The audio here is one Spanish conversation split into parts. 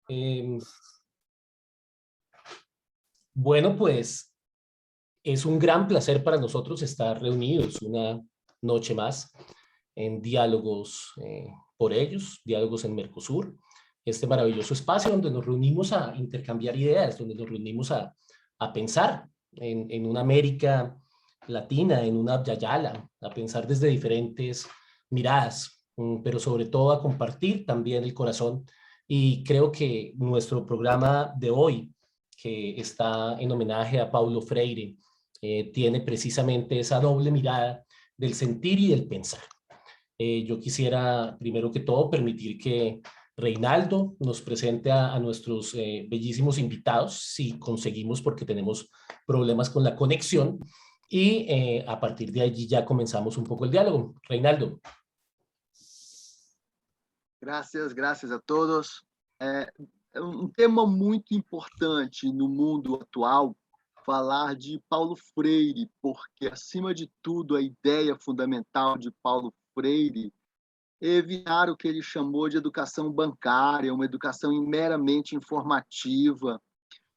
Eh, bueno, pues es un gran placer para nosotros estar reunidos una noche más en Diálogos por Ellos, Diálogos en Mercosur, este maravilloso espacio donde nos reunimos a intercambiar ideas, donde nos reunimos a pensar en una América Latina, en una Yayala, a pensar desde diferentes miradas, pero sobre todo a compartir también el corazón. Y creo que nuestro programa de hoy, que está en homenaje a Paulo Freire, tiene precisamente esa doble mirada del sentir y del pensar. Yo quisiera, primero que todo, permitir que Reinaldo nos presente a nuestros bellísimos invitados, si conseguimos, porque tenemos problemas con la conexión, y a partir de allí ya comenzamos un poco el diálogo. Reinaldo. Graças a todos. É um tema muito importante no mundo atual falar de Paulo Freire, porque, acima de tudo, a ideia fundamental de Paulo Freire é evitar o que ele chamou de educação bancária, uma educação meramente informativa,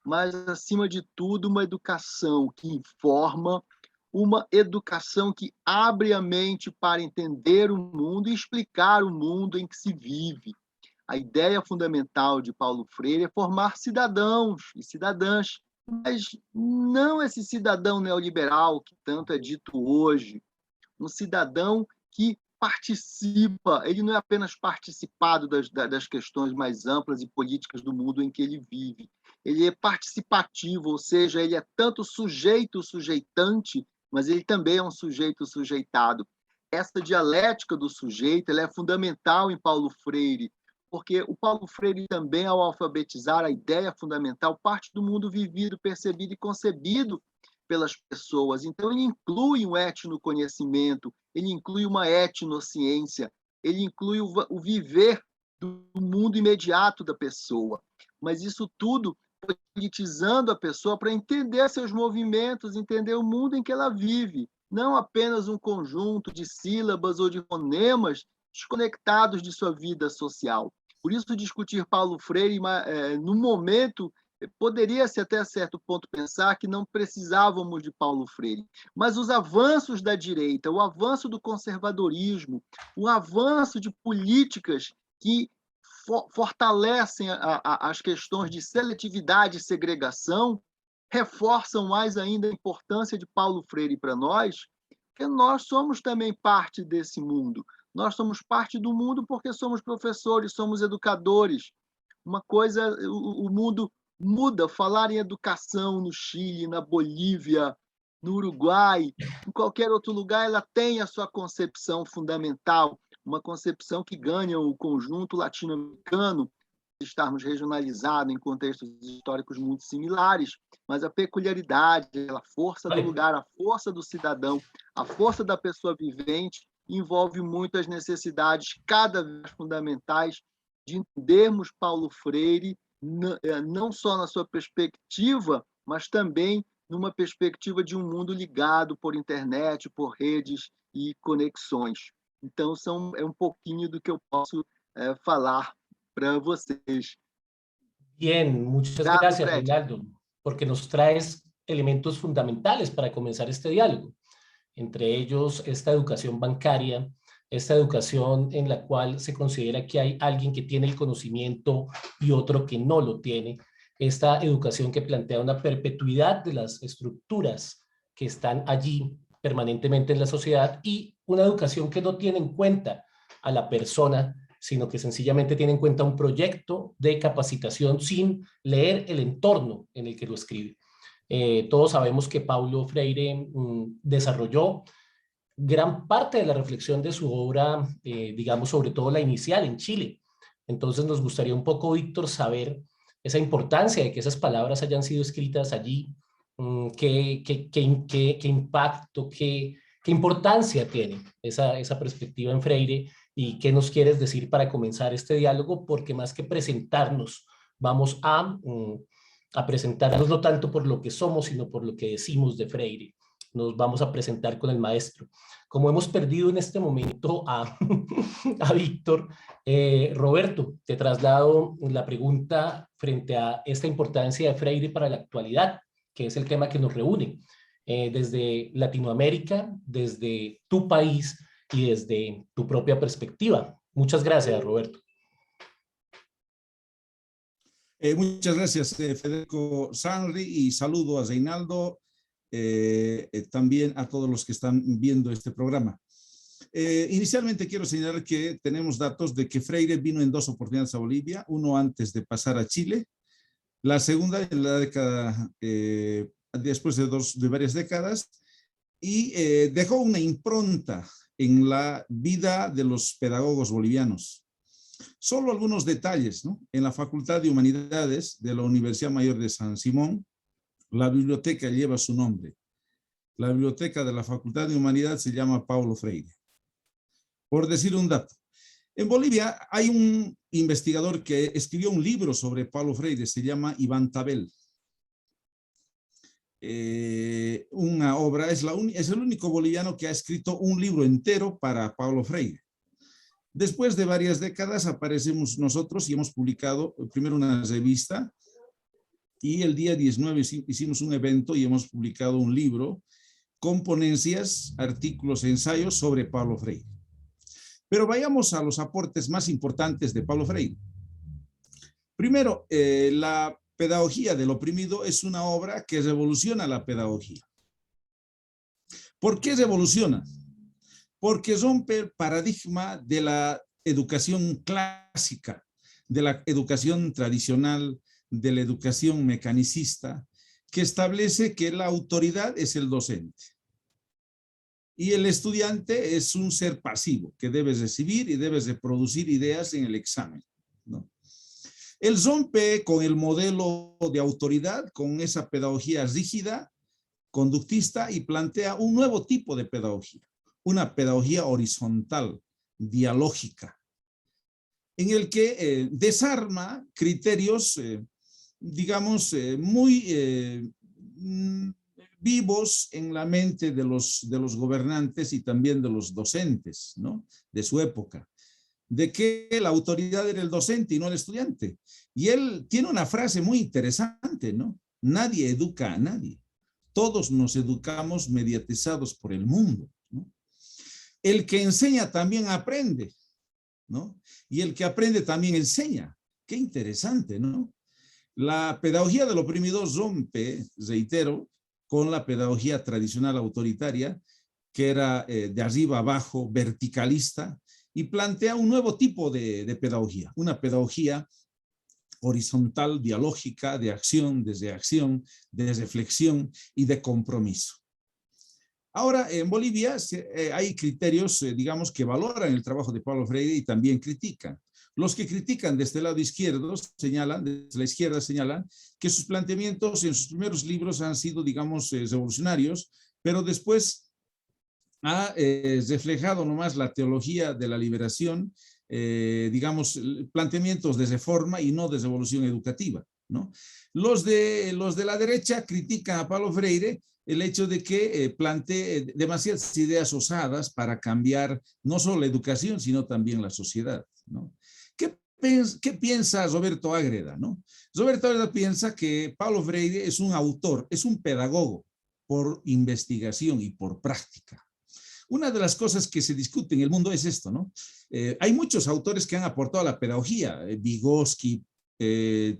mas, acima de tudo, uma educação que informa, uma educação que abre a mente para entender o mundo e explicar o mundo em que se vive. A ideia fundamental de Paulo Freire é formar cidadãos e cidadãs, mas não esse cidadão neoliberal que tanto é dito hoje, um cidadão que participa, ele não é apenas participado das questões mais amplas e políticas do mundo em que ele vive, ele é participativo, ou seja, ele é tanto sujeito sujeitante, mas ele também é um sujeito sujeitado. Essa dialética do sujeito ela é fundamental em Paulo Freire, porque o Paulo Freire também, ao alfabetizar a ideia fundamental, parte do mundo vivido, percebido e concebido pelas pessoas. Então, ele inclui um etnoconhecimento, ele inclui uma etnociência, ele inclui o viver do mundo imediato da pessoa. Mas isso tudo politizando a pessoa para entender seus movimentos, entender o mundo em que ela vive, não apenas um conjunto de sílabas ou de fonemas desconectados de sua vida social. Por isso, discutir Paulo Freire, no momento, poderia-se até certo ponto pensar que não precisávamos de Paulo Freire, mas os avanços da direita, o avanço do conservadorismo, o avanço de políticas que fortalecem as questões de seletividade e segregação, reforçam mais ainda a importância de Paulo Freire para nós, porque nós somos também parte desse mundo. Nós somos parte do mundo porque somos professores, somos educadores. Uma coisa, o mundo muda. Falar em educação no Chile, na Bolívia, no Uruguai, em qualquer outro lugar, ela tem a sua concepção fundamental, uma concepção que ganha o conjunto latino-americano, estarmos regionalizados em contextos históricos muito similares, mas a peculiaridade, a força do lugar, a força do cidadão, a força da pessoa vivente, envolve muito as necessidades cada vez fundamentais de entendermos Paulo Freire, não só na sua perspectiva, mas também numa perspectiva de um mundo ligado por internet, por redes e conexões. Então, é um pouquinho do que eu posso falar para vocês. Bien, muchas gracias, Reinaldo, porque nos traes elementos fundamentales para comenzar este diálogo. Entre ellos esta educación bancaria, esta educación en la cual se considera que hay alguien que tiene el conocimiento y otro que no lo tiene, esta educación que plantea una perpetuidad de las estructuras que están allí permanentemente en la sociedad y una educación que no tiene en cuenta a la persona, sino que sencillamente tiene en cuenta un proyecto de capacitación sin leer el entorno en el que lo escribe. Todos sabemos que Paulo Freire desarrolló gran parte de la reflexión de su obra, digamos, sobre todo la inicial en Chile. Entonces nos gustaría un poco, Víctor, saber esa importancia de que esas palabras hayan sido escritas allí, qué impacto, qué importancia tiene esa perspectiva en Freire y qué nos quieres decir para comenzar este diálogo, porque más que presentarnos, vamos a presentarnos no tanto por lo que somos, sino por lo que decimos de Freire. nos vamos a presentar con el maestro. Como hemos perdido en este momento a, a Víctor, Roberto, te traslado la pregunta frente a esta importancia de Freire para la actualidad, que es el tema que nos reúne, desde Latinoamérica, desde tu país y desde tu propia perspectiva. Muchas gracias, Roberto. Muchas gracias, Federico Sanri, y saludo a Reinaldo, también a todos los que están viendo este programa. Inicialmente quiero señalar que tenemos datos de que Freire vino en 2 oportunidades a Bolivia, uno antes de pasar a Chile, la segunda en la década, después de varias décadas, y dejó una impronta en la vida de los pedagogos bolivianos. Solo algunos detalles, ¿no? En la Facultad de Humanidades de la Universidad Mayor de San Simón, la biblioteca lleva su nombre. La biblioteca de la Facultad de Humanidades se llama Paulo Freire. Por decir un dato, en Bolivia hay un investigador que escribió un libro sobre Paulo Freire, se llama Iván Tabel. Una obra, es el único boliviano que ha escrito un libro entero para Paulo Freire. Después de varias décadas aparecemos nosotros y hemos publicado primero una revista, y el día 19 hicimos un evento y hemos publicado un libro con ponencias, artículos, ensayos sobre Paulo Freire. Pero vayamos a los aportes más importantes de Paulo Freire. Primero, la pedagogía del oprimido es una obra que revoluciona la pedagogía. ¿Por qué revoluciona? Porque rompe el paradigma de la educación clásica, de la educación tradicional, de la educación mecanicista, que establece que la autoridad es el docente y el estudiante es un ser pasivo que debes recibir y debes de producir ideas en el examen, ¿no? Él rompe con el modelo de autoridad, con esa pedagogía rígida, conductista, y plantea un nuevo tipo de pedagogía, una pedagogía horizontal, dialógica, en el que desarma criterios, digamos, muy vivos en la mente de los gobernantes y también de los docentes, ¿no?, de su época, de que la autoridad era el docente y no el estudiante. Y él tiene una frase muy interesante, ¿no? Nadie educa a nadie. Todos nos educamos mediatizados por el mundo, ¿no? El que enseña también aprende, ¿no? Y el que aprende también enseña. Qué interesante, ¿no? La pedagogía del oprimido rompe, reitero, con la pedagogía tradicional autoritaria, que era de arriba abajo, verticalista, y plantea un nuevo tipo de pedagogía, una pedagogía horizontal, dialógica, de acción, desde acción, de reflexión y de compromiso. Ahora, en Bolivia hay criterios, digamos, que valoran el trabajo de Paulo Freire y también critican. Los que critican desde el lado izquierdo señalan, desde la izquierda señalan, que sus planteamientos en sus primeros libros han sido, digamos, revolucionarios, pero después ha reflejado nomás la teología de la liberación, digamos, planteamientos de reforma y no de revolución educativa, ¿no? Los de la derecha critican a Paulo Freire el hecho de que plantee demasiadas ideas osadas para cambiar no solo la educación, sino también la sociedad, ¿no? ¿Qué piensa Roberto Ágreda, no? Roberto Ágreda piensa que Paulo Freire es un autor, es un pedagogo por investigación y por práctica. Una de las cosas que se discute en el mundo es esto, ¿no? Hay muchos autores que han aportado a la pedagogía, Vygotsky,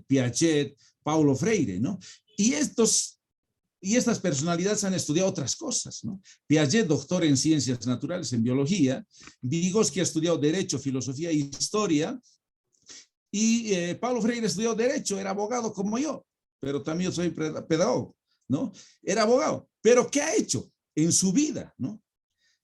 Piaget, Paulo Freire, ¿no? Y estas personalidades han estudiado otras cosas, ¿no? Piaget, doctor en ciencias naturales, en biología; Vygotsky ha estudiado derecho, filosofía e historia; y Paulo Freire estudió derecho, era abogado como yo, pero también soy pedagogo, ¿no? Era abogado, pero ¿qué ha hecho en su vida, no?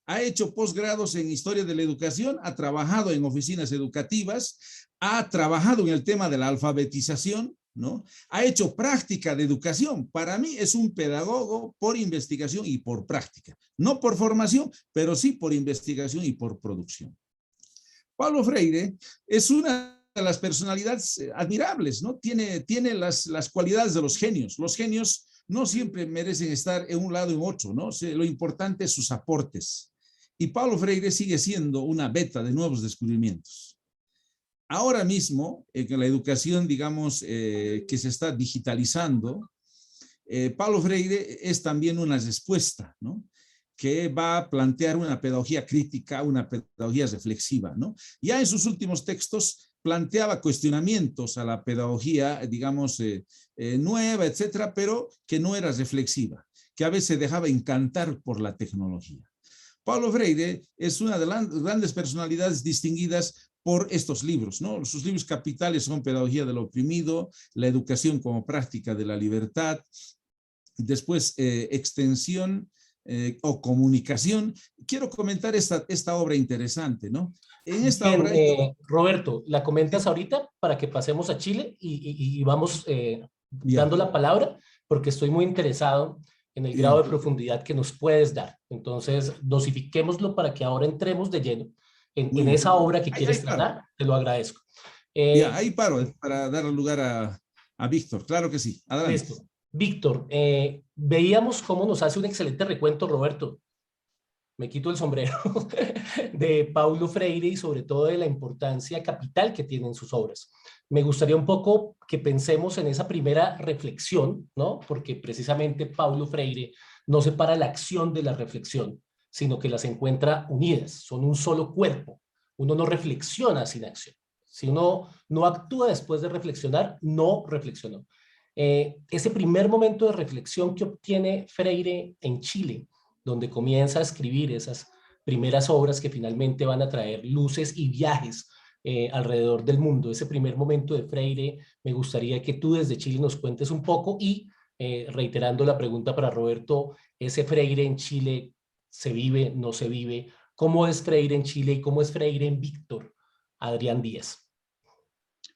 Ha hecho posgrados en historia de la educación, ha trabajado en oficinas educativas, ha trabajado en el tema de la alfabetización, ¿no? Ha hecho práctica de educación. Para mí es un pedagogo por investigación y por práctica. No por formación, pero sí por investigación y por producción. Paulo Freire es una de las personalidades admirables, ¿no? Tiene las cualidades de los genios. Los genios no siempre merecen estar en un lado o en otro, ¿no? Lo importante es sus aportes. Y Paulo Freire sigue siendo una beta de nuevos descubrimientos. Ahora mismo, en la educación, digamos, que se está digitalizando, Paulo Freire es también una respuesta, ¿no? Que va a plantear una pedagogía crítica, una pedagogía reflexiva, ¿no? Ya en sus últimos textos planteaba cuestionamientos a la pedagogía, digamos, nueva, etcétera, pero que no era reflexiva, que a veces dejaba encantar por la tecnología. Paulo Freire es una de las grandes personalidades distinguidas por estos libros, ¿no? Sus libros capitales son Pedagogía del oprimido, La educación como práctica de la libertad, después Extensión o Comunicación. Quiero comentar esta obra interesante, ¿no? En esta Bien, obra... Roberto, ¿la comentas Sí, ahorita para que pasemos a Chile y vamos ya, dando la palabra? Porque estoy muy interesado en el grado ya. de profundidad que nos puedes dar. Entonces, dosifiquémoslo para que ahora entremos de lleno Muy en bien. esa obra que Ahí quieres paro. tratar. Te lo agradezco. Ya, Eh, ahí paro para dar lugar a Víctor. Claro que sí. Adelante. Listo. Víctor, veíamos cómo nos hace un excelente recuento, Roberto, me quito el sombrero, de Paulo Freire y sobre todo de la importancia capital que tienen sus obras. Me gustaría un poco que pensemos en esa primera reflexión, ¿no? Porque precisamente Paulo Freire no separa la acción de la reflexión, sino que las encuentra unidas, son un solo cuerpo. Uno no reflexiona sin acción. Si uno no actúa después de reflexionar, no reflexionó. Ese primer momento de reflexión que obtiene Freire en Chile, donde comienza a escribir esas primeras obras que finalmente van a traer luces y viajes alrededor del mundo. Ese primer momento de Freire, me gustaría que tú desde Chile nos cuentes un poco y reiterando la pregunta para Roberto, ese Freire en Chile, ¿se vive, no se vive? ¿Cómo es Freire en Chile y cómo es Freire en Víctor? Adrián Díaz.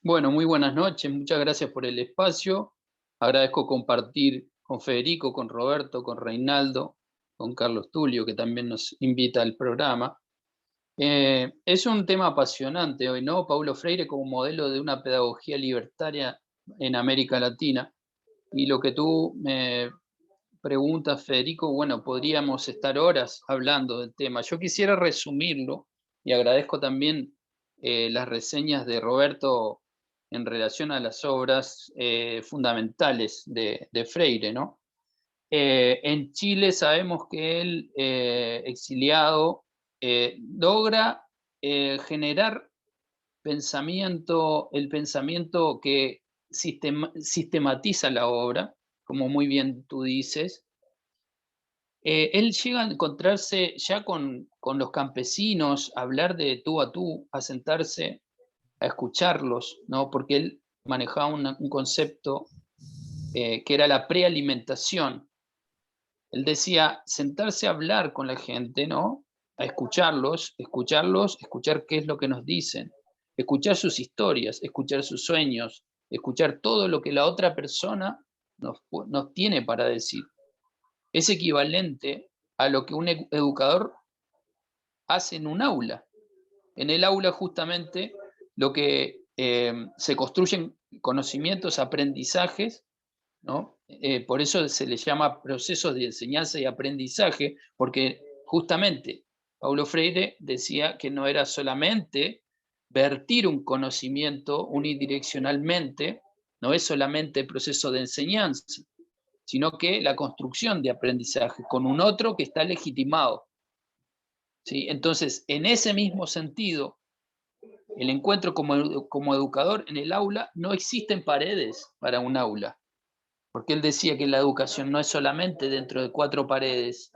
Bueno, muy buenas noches, muchas gracias por el espacio. Agradezco compartir con Federico, con Roberto, con Reinaldo, con Carlos Tulio, que también nos invita al programa. Es un tema apasionante hoy, ¿no? Paulo Freire como modelo de una pedagogía libertaria en América Latina. Y lo que tú me preguntas, Federico, bueno, podríamos estar horas hablando del tema. Yo quisiera resumirlo y agradezco también las reseñas de Roberto en relación a las obras fundamentales de Freire, ¿no? En Chile sabemos que él, exiliado, logra generar el pensamiento que sistematiza la obra, como muy bien tú dices. Él llega a encontrarse ya con los campesinos, a hablar de tú a tú, a sentarse, a escucharlos, ¿no? Porque él manejaba un concepto que era la prealimentación. Él decía, sentarse a hablar con la gente, ¿no? A escucharlos, escuchar qué es lo que nos dicen, escuchar sus historias, escuchar sus sueños, escuchar todo lo que la otra persona nos tiene para decir. Es equivalente a lo que un educador hace en un aula. En el aula justamente lo que se construyen conocimientos, aprendizajes, ¿no? Por eso se le llama procesos de enseñanza y aprendizaje, porque justamente Paulo Freire decía que no era solamente vertir un conocimiento unidireccionalmente, no es solamente el proceso de enseñanza, sino que la construcción de aprendizaje con un otro que está legitimado. ¿Sí? Entonces, en ese mismo sentido, el encuentro como educador en el aula no existen paredes para un aula, porque él decía que la educación no es solamente dentro de 4 paredes.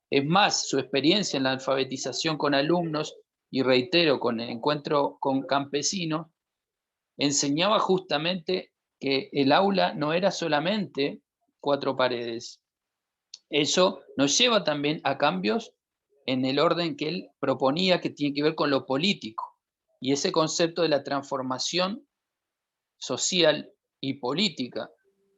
Es más, su experiencia en la alfabetización con alumnos, y reitero, con el encuentro con campesinos, enseñaba justamente que el aula no era solamente 4 paredes. Eso nos lleva también a cambios en el orden que él proponía, que tiene que ver con lo político, y ese concepto de la transformación social y política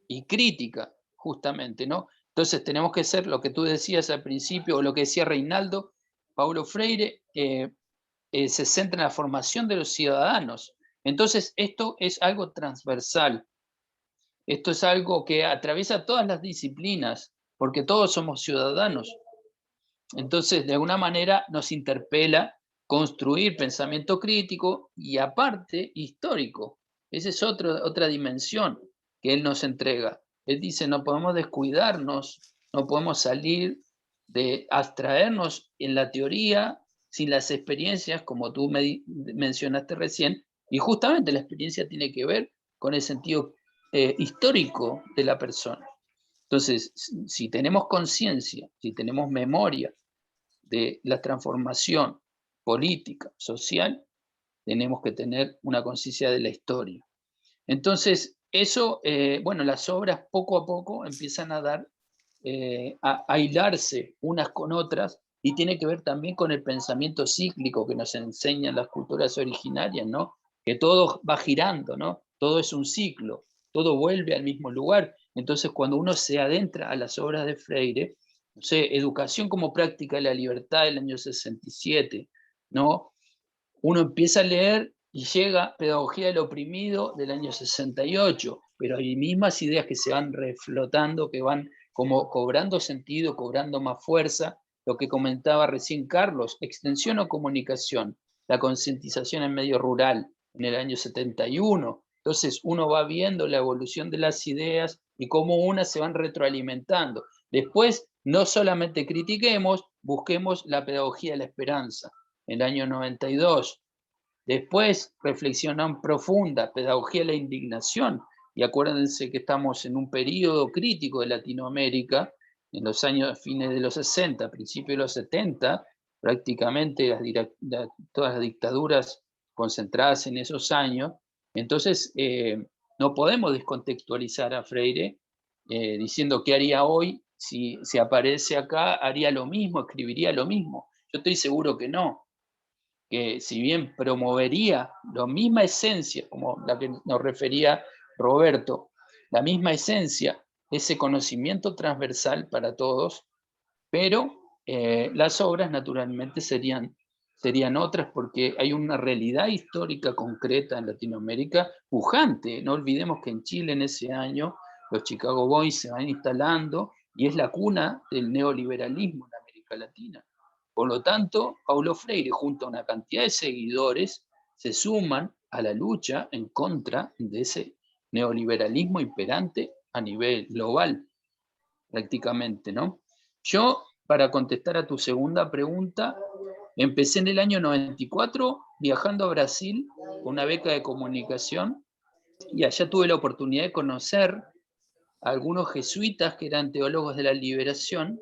y crítica, justamente, ¿no? Entonces tenemos que ser lo que tú decías al principio, o lo que decía Reinaldo, Paulo Freire se centra en la formación de los ciudadanos. Entonces esto es algo transversal. Esto es algo que atraviesa todas las disciplinas, porque todos somos ciudadanos. Entonces, de alguna manera nos interpela construir pensamiento crítico y aparte histórico. Esa es otra dimensión que él nos entrega. Él dice, no podemos descuidarnos, no podemos salir de abstraernos en la teoría sin las experiencias, como tú mencionaste recién, y justamente la experiencia tiene que ver con el sentido histórico de la persona. Entonces, si tenemos conciencia, si tenemos memoria de la transformación política, social, tenemos que tener una conciencia de la historia. Entonces, eso, bueno, las obras poco a poco empiezan a dar, a hilarse unas con otras, y tiene que ver también con el pensamiento cíclico que nos enseñan las culturas originarias, ¿no? Que todo va girando, ¿no? Todo es un ciclo, todo vuelve al mismo lugar. Entonces, cuando uno se adentra a las obras de Freire, no sé, Educación como práctica de la libertad del año 67, ¿no? Uno empieza a leer y llega Pedagogía del oprimido del año 68, pero hay mismas ideas que se van reflotando, que van como cobrando sentido, cobrando más fuerza. Lo que comentaba recién Carlos, extensión o comunicación, la concientización en medio rural en el año 71. Entonces uno va viendo la evolución de las ideas y cómo unas se van retroalimentando. Después, no solamente critiquemos, busquemos la pedagogía de la esperanza en el año 92. Después, reflexión profunda, pedagogía de la indignación. Y acuérdense que estamos en un periodo crítico de Latinoamérica, en los años fines de los 60, principios de los 70, prácticamente todas las dictaduras concentradas en esos años. Entonces, no podemos descontextualizar a Freire diciendo qué haría hoy si aparece acá, haría lo mismo, escribiría lo mismo. Yo estoy seguro que no, que si bien promovería la misma esencia, como la que nos refería Roberto, la misma esencia, ese conocimiento transversal para todos, pero las obras naturalmente serían otras, porque hay una realidad histórica concreta en Latinoamérica pujante. No olvidemos que en Chile en ese año los Chicago Boys se van instalando y es la cuna del neoliberalismo en América Latina. Por lo tanto, Paulo Freire, junto a una cantidad de seguidores, se suman a la lucha en contra de ese neoliberalismo imperante a nivel global, prácticamente, ¿no? Yo, para contestar a tu segunda pregunta, empecé en el año 94 viajando a Brasil con una beca de comunicación, y allá tuve la oportunidad de conocer a algunos jesuitas que eran teólogos de la liberación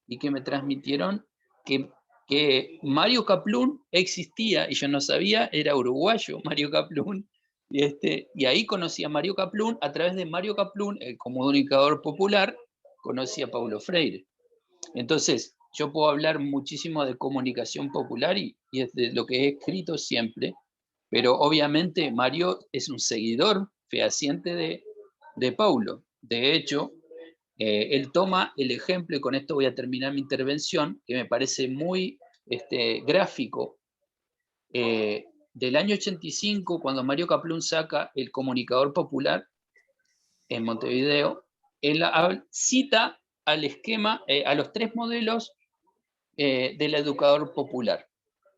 y que me transmitieron que Mario Kaplún existía, y yo no sabía, era uruguayo Mario Kaplún, y ahí conocí a Mario Kaplún. A través de Mario Kaplún, el comunicador popular, conocí a Paulo Freire. Entonces, yo puedo hablar muchísimo de comunicación popular y es de lo que he escrito siempre, pero obviamente Mario es un seguidor fehaciente de Paulo. De hecho, él toma el ejemplo, y con esto voy a terminar mi intervención, que me parece muy gráfico, del año 85, cuando Mario Kaplún saca el comunicador popular en Montevideo. Él cita al esquema, a los tres modelos del educador popular.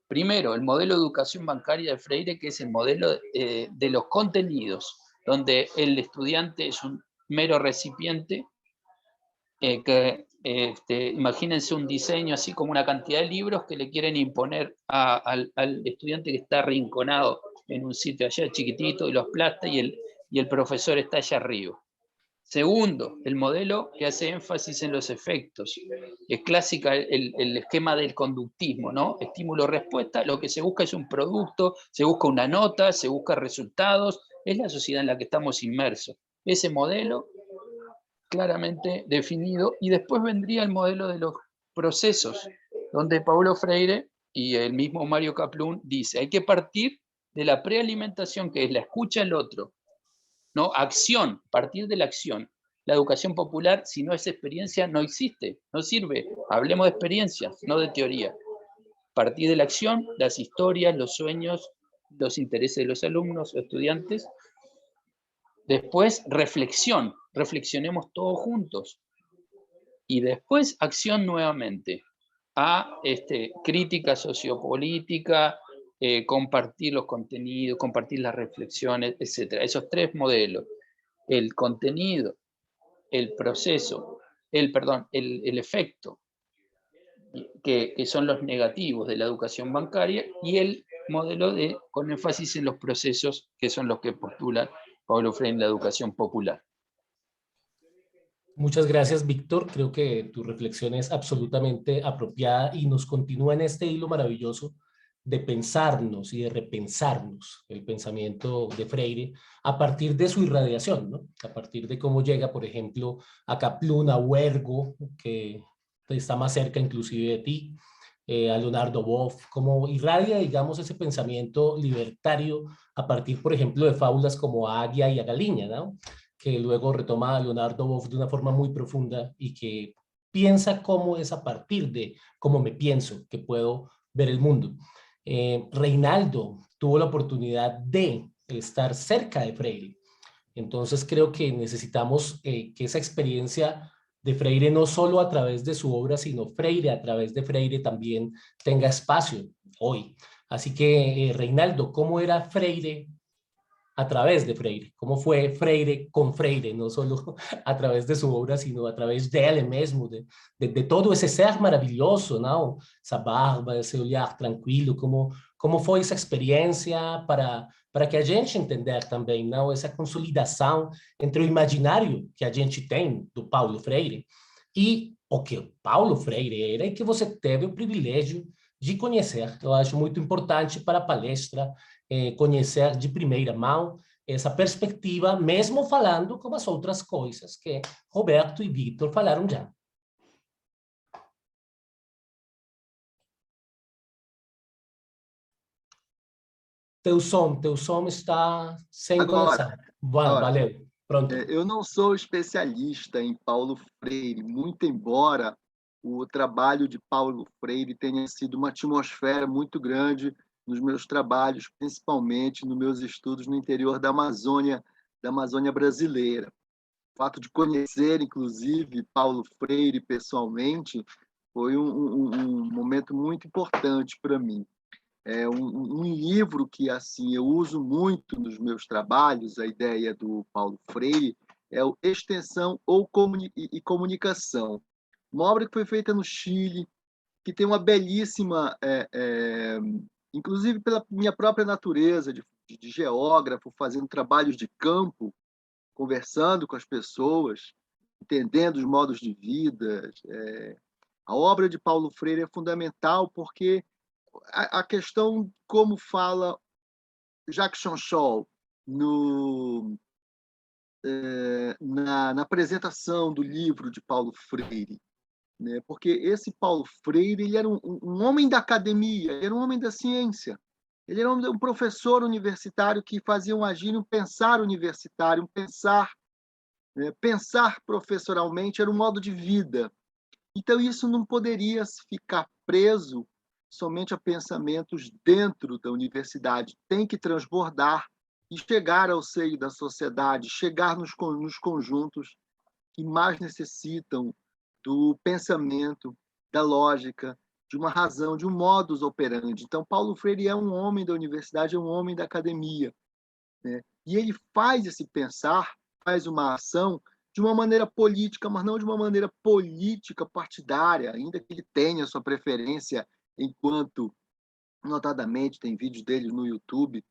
Primero, el modelo de educación bancaria de Freire, que es el modelo de los contenidos, donde el estudiante es un mero recipiente, imagínense un diseño así como una cantidad de libros que le quieren imponer al estudiante que está arrinconado en un sitio allá chiquitito, y lo aplasta, y el profesor está allá arriba. Segundo, el modelo que hace énfasis en los efectos. Es clásica el esquema del conductismo, ¿no? Estímulo-respuesta, lo que se busca es un producto, se busca una nota, se busca resultados, es la sociedad en la que estamos inmersos. Ese modelo claramente definido, y después vendría el modelo de los procesos, donde Paulo Freire y el mismo Mario Kaplún dice, hay que partir de la prealimentación, que es la escucha al otro, ¿no? Acción, partir de la acción. La educación popular, si no es experiencia, no existe, no sirve. Hablemos de experiencias, no de teoría. Partir de la acción, las historias, los sueños, los intereses de los alumnos o estudiantes. Después, reflexión. reflexionemos todos juntos y después acción nuevamente a crítica sociopolítica, compartir los contenidos, compartir las reflexiones, etc. Esos tres modelos, el contenido, el proceso, el efecto, que son los negativos de la educación bancaria, y el modelo con énfasis en los procesos, que son los que postula Paulo Freire en la educación popular. Muchas gracias, Víctor. Creo que tu reflexión es absolutamente apropiada y nos continúa en este hilo maravilloso de pensarnos y de repensarnos el pensamiento de Freire a partir de su irradiación, ¿no? A partir de cómo llega, por ejemplo, a Kaplun, a Huergo, que está más cerca inclusive de ti, a Leonardo Boff, cómo irradia, digamos, ese pensamiento libertario a partir, por ejemplo, de fábulas como a Águia y a Galiña, ¿no? Que luego retoma a Leonardo Boff de una forma muy profunda y que piensa cómo es a partir de cómo me pienso que puedo ver el mundo. Reinaldo tuvo la oportunidad de estar cerca de Freire. Entonces creo que necesitamos que esa experiencia de Freire no solo a través de su obra, sino Freire a través de Freire también tenga espacio hoy. Así que, Reinaldo, ¿cómo era Freire a través de Freire? ¿Cómo fue Freire con Freire? No solo a través de su obra, sino a través dele mesmo, de todo esse ser maravilhoso, não? Essa barba, esse olhar tranquilo, como foi essa experiência para que a gente entender também, não? Essa consolidação entre o imaginário que a gente tem do Paulo Freire e o que o Paulo Freire era e que você teve o privilégio de conhecer. Eu acho muito importante para a palestra conhecer de primeira mão essa perspectiva, mesmo falando como as outras coisas que Roberto e Victor falaram já. Teu som está sem Agora, conexão. Valeu, pronto. Eu não sou especialista em Paulo Freire, muito embora o trabalho de Paulo Freire tenha sido uma atmosfera muito grande nos meus trabalhos, principalmente nos meus estudos no interior da Amazônia brasileira. O fato de conhecer, inclusive, Paulo Freire pessoalmente foi um momento muito importante para mim. É um livro que assim eu uso muito nos meus trabalhos, a ideia do Paulo Freire, é o Extensão e Comunicação. Uma obra que foi feita no Chile, que tem uma belíssima, inclusive pela minha própria natureza de geógrafo, fazendo trabalhos de campo, conversando com as pessoas, entendendo os modos de vida. A obra de Paulo Freire é fundamental porque a questão, como fala Jacques Chanchol na apresentação do livro de Paulo Freire, né? Porque esse Paulo Freire ele era um homem da academia, ele era um homem da ciência, ele era um professor universitário que fazia um agir, um pensar universitário, um pensar, né? Pensar professoralmente era um modo de vida. Então isso não poderia ficar preso somente a pensamentos dentro da universidade, tem que transbordar e chegar ao seio da sociedade, chegar nos conjuntos que mais necessitam do pensamento, da lógica, de uma razão, de um modus operandi. Então, Paulo Freire é um homem da universidade, é um homem da academia, né? E ele faz esse pensar, faz uma ação de uma maneira política, mas não de uma maneira política partidária, ainda que ele tenha sua preferência enquanto, notadamente, tem vídeos dele no YouTube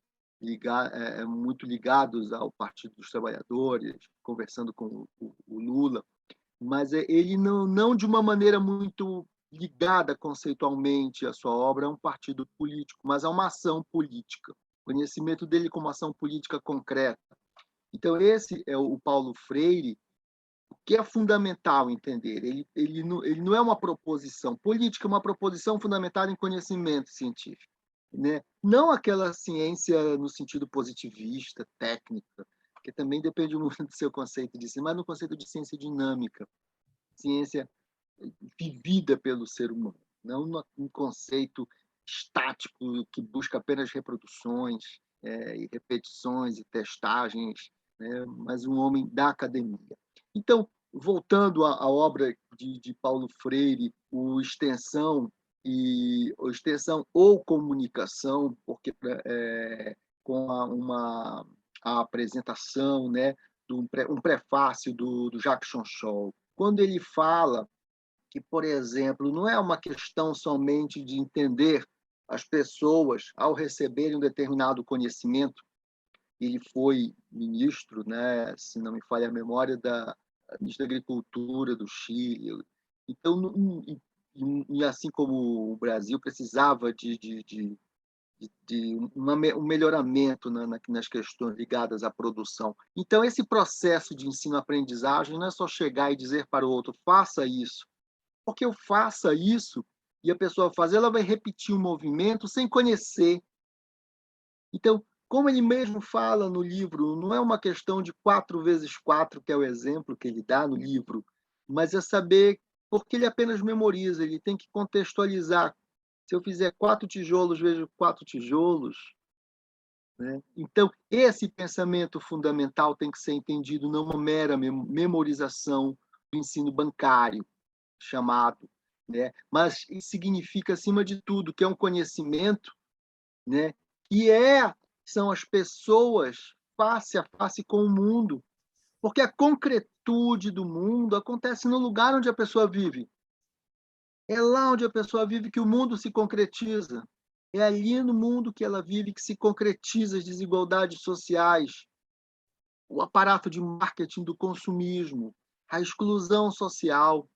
muito ligados ao Partido dos Trabalhadores, conversando com o Lula, mas ele não de uma maneira muito ligada conceitualmente à sua obra a um partido político, mas a uma ação política, o conhecimento dele como ação política concreta. Então, esse é o Paulo Freire, que é fundamental entender. Ele não é uma proposição política, é uma proposição fundamentada em conhecimento científico, né? Não aquela ciência no sentido positivista, técnica, que também depende muito do seu conceito de ciência, mas no conceito de ciência dinâmica, ciência vivida pelo ser humano, não um conceito estático que busca apenas reproduções, e repetições e testagens, né? Mas um homem da academia. Então, voltando à obra de Paulo Freire, o extensão ou comunicação, porque com a apresentação, né, um prefácio do Jacques Chanchol, quando ele fala que, por exemplo, não é uma questão somente de entender as pessoas ao receberem um determinado conhecimento. Ele foi ministro, né, se não me falha a memória, ministro da Agricultura do Chile. Então, e assim como o Brasil precisava de um melhoramento nas questões ligadas à produção. Então, esse processo de ensino-aprendizagem não é só chegar e dizer para o outro, faça isso. Porque eu faça isso e a pessoa faz, ela vai repetir um movimento sem conhecer. Então, como ele mesmo fala no livro, não é uma questão de 4x4, que é o exemplo que ele dá no livro, mas é saber, porque ele apenas memoriza, ele tem que contextualizar. Se eu fizer 4 tijolos, vejo 4 tijolos. Né? Então, esse pensamento fundamental tem que ser entendido não uma mera memorização do ensino bancário, chamado, né? Mas significa, acima de tudo, que é um conhecimento, né? Que são as pessoas face a face com o mundo, porque a concretude do mundo acontece no lugar onde a pessoa vive. É lá onde a pessoa vive que o mundo se concretiza. É ali no mundo que ela vive que se concretiza as desigualdades sociais, o aparato de marketing do consumismo, a exclusão social,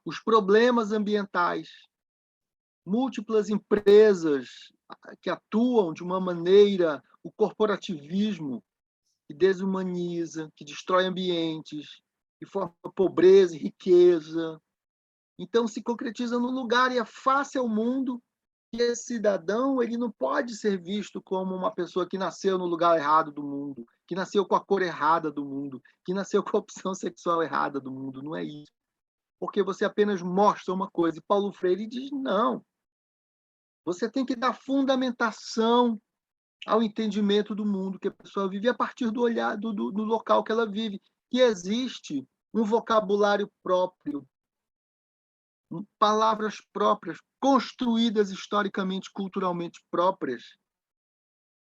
os problemas ambientais, múltiplas empresas que atuam de uma maneira, o corporativismo que desumaniza, que destrói ambientes, que forma pobreza e riqueza. Então, se concretiza no lugar e é face ao mundo que esse cidadão ele não pode ser visto como uma pessoa que nasceu no lugar errado do mundo, que nasceu com a cor errada do mundo, que nasceu com a opção sexual errada do mundo. Não é isso. Porque você apenas mostra uma coisa. E Paulo Freire diz, não. Você tem que dar fundamentação ao entendimento do mundo que a pessoa vive a partir do olhar do local que ela vive, que existe um vocabulário próprio, palavras próprias, construídas historicamente, culturalmente próprias,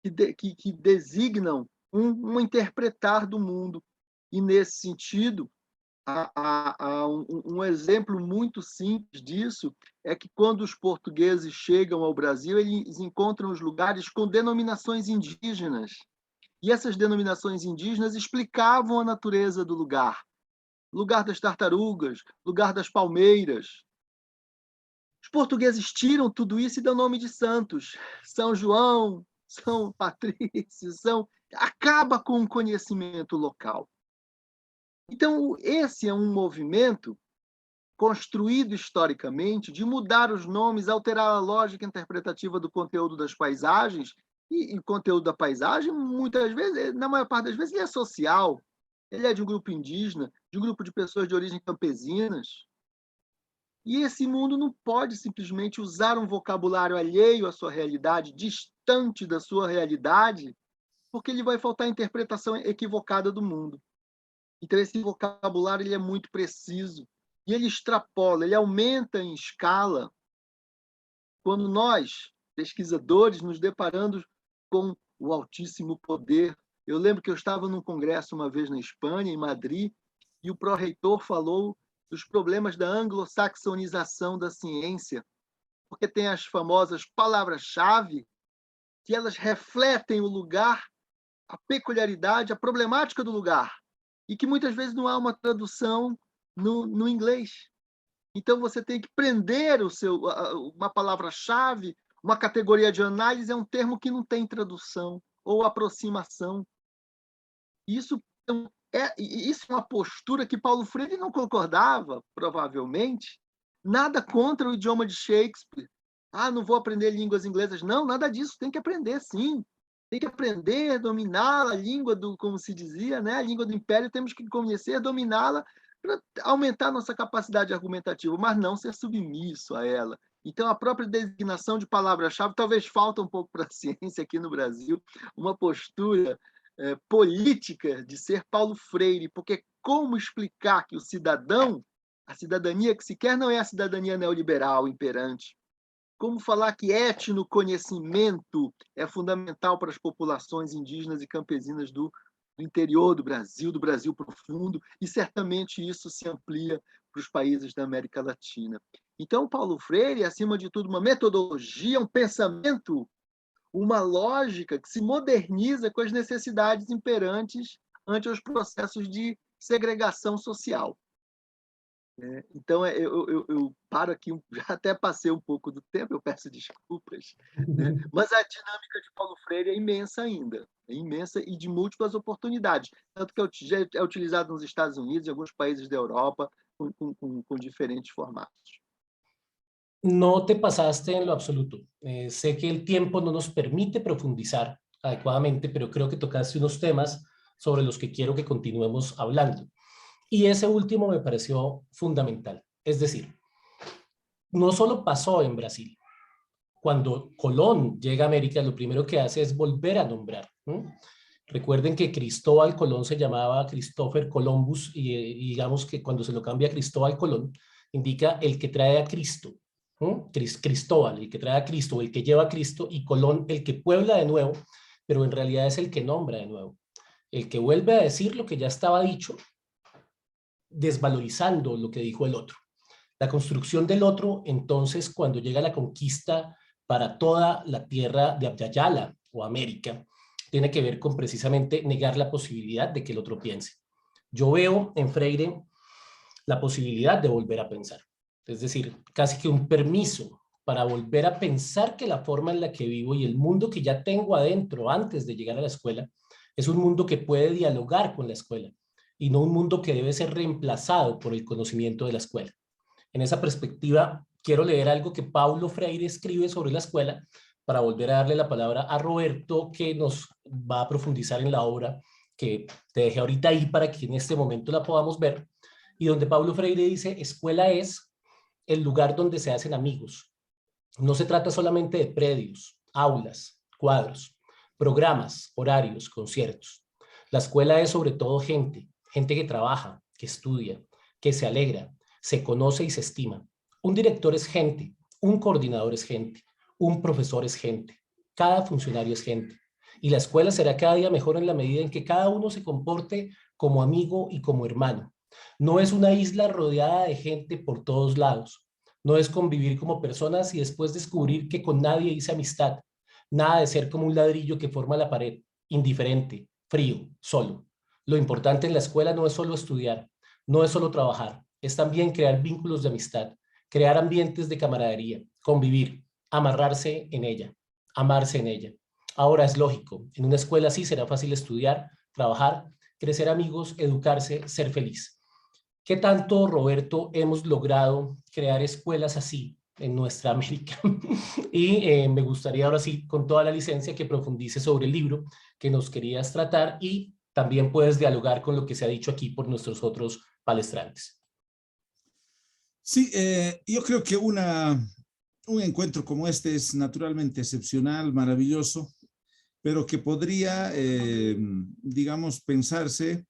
que designam um interpretar do mundo. E, nesse sentido, um exemplo muito simples disso é que, quando os portugueses chegam ao Brasil, eles encontram os lugares com denominações indígenas. E essas denominações indígenas explicavam a natureza do lugar. Lugar das tartarugas, lugar das palmeiras. Os portugueses tiram tudo isso e dão nome de santos. São João, São Patrício, acaba com o conhecimento local. Então, esse é um movimento construído historicamente de mudar os nomes, alterar a lógica interpretativa do conteúdo das paisagens, e o conteúdo da paisagem, muitas vezes, na maior parte das vezes, ele é social, ele é de um grupo indígena, de um grupo de pessoas de origem campesinas. E esse mundo não pode simplesmente usar um vocabulário alheio à sua realidade, distante da sua realidade, porque ele vai faltar a interpretação equivocada do mundo. Então, esse vocabulário ele é muito preciso e ele extrapola, ele aumenta em escala quando nós, pesquisadores, nos deparamos com o altíssimo poder. Eu lembro que eu estava num congresso uma vez na Espanha, em Madrid, e o pró-reitor falou dos problemas da anglo-saxonização da ciência, porque tem as famosas palavras-chave que elas refletem o lugar, a peculiaridade, a problemática do lugar, e que muitas vezes não há uma tradução no inglês. Então, você tem que prender uma palavra-chave, uma categoria de análise, é um termo que não tem tradução ou aproximação. Isso é uma postura que Paulo Freire não concordava, provavelmente. Nada contra o idioma de Shakespeare. Não vou aprender línguas inglesas. Não, nada disso. Tem que aprender, sim. Tem que aprender, dominar a língua como se dizia, né? A língua do império, temos que conhecer, dominá-la para aumentar nossa capacidade argumentativa, mas não ser submisso a ela. Então, a própria designação de palavra-chave talvez falta um pouco para a ciência aqui no Brasil, uma postura política de ser Paulo Freire, porque como explicar que o cidadão, a cidadania que se quer não é a cidadania neoliberal imperante? Como falar que etnoconhecimento é fundamental para as populações indígenas e campesinas do interior do Brasil profundo, e certamente isso se amplia para os países da América Latina. Então, Paulo Freire, acima de tudo, uma metodologia, um pensamento, uma lógica que se moderniza com as necessidades imperantes ante os processos de segregação social. Então, eu paro aqui, já até passei um pouco do tempo, eu peço desculpas, né? Mas a dinâmica de Paulo Freire é imensa ainda, é imensa e de múltiplas oportunidades, tanto que já é utilizado nos Estados Unidos e em alguns países da Europa, com diferentes formatos. No te pasaste en lo absoluto. Sé que el tiempo no nos permite profundizar adecuadamente, pero creo que tocaste unos temas sobre los que quiero que continuemos hablando. Y ese último me pareció fundamental. Es decir, no solo pasó en Brasil. Cuando Colón llega a América, lo primero que hace es volver a nombrar. Recuerden que Cristóbal Colón se llamaba Christopher Columbus y digamos que cuando se lo cambia a Cristóbal Colón, indica el que trae a Cristo. Cristóbal, el que trae a Cristo, el que lleva a Cristo, y Colón, el que puebla de nuevo, pero en realidad es el que nombra de nuevo. El que vuelve a decir lo que ya estaba dicho, desvalorizando lo que dijo el otro. La construcción del otro, entonces, cuando llega la conquista para toda la tierra de Abya o América, tiene que ver con precisamente negar la posibilidad de que el otro piense. Yo veo en Freire la posibilidad de volver a pensar. Es decir, casi que un permiso para volver a pensar que la forma en la que vivo y el mundo que ya tengo adentro antes de llegar a la escuela es un mundo que puede dialogar con la escuela y no un mundo que debe ser reemplazado por el conocimiento de la escuela. En esa perspectiva, quiero leer algo que Paulo Freire escribe sobre la escuela para volver a darle la palabra a Roberto, que nos va a profundizar en la obra que te dejé ahorita ahí para que en este momento la podamos ver, y donde Paulo Freire dice: escuela es el lugar donde se hacen amigos. No se trata solamente de predios, aulas, cuadros, programas, horarios, conciertos. La escuela es sobre todo gente que trabaja, que estudia, que se alegra, se conoce y se estima. Un director es gente, un coordinador es gente, un profesor es gente, cada funcionario es gente. Y la escuela será cada día mejor en la medida en que cada uno se comporte como amigo y como hermano. No es una isla rodeada de gente por todos lados. No es convivir como personas y después descubrir que con nadie hice amistad. Nada de ser como un ladrillo que forma la pared, indiferente, frío, solo. Lo importante en la escuela no es solo estudiar, no es solo trabajar, es también crear vínculos de amistad, crear ambientes de camaradería, convivir, amarrarse en ella, amarse en ella. Ahora es lógico, en una escuela así será fácil estudiar, trabajar, crecer amigos, educarse, ser feliz. ¿Qué tanto, Roberto, hemos logrado crear escuelas así en nuestra América? Y me gustaría ahora sí, con toda la licencia, que profundice sobre el libro que nos querías tratar y también puedes dialogar con lo que se ha dicho aquí por nuestros otros palestrantes. Sí, yo creo que un encuentro como este es naturalmente excepcional, maravilloso, pero que podría, digamos, pensarse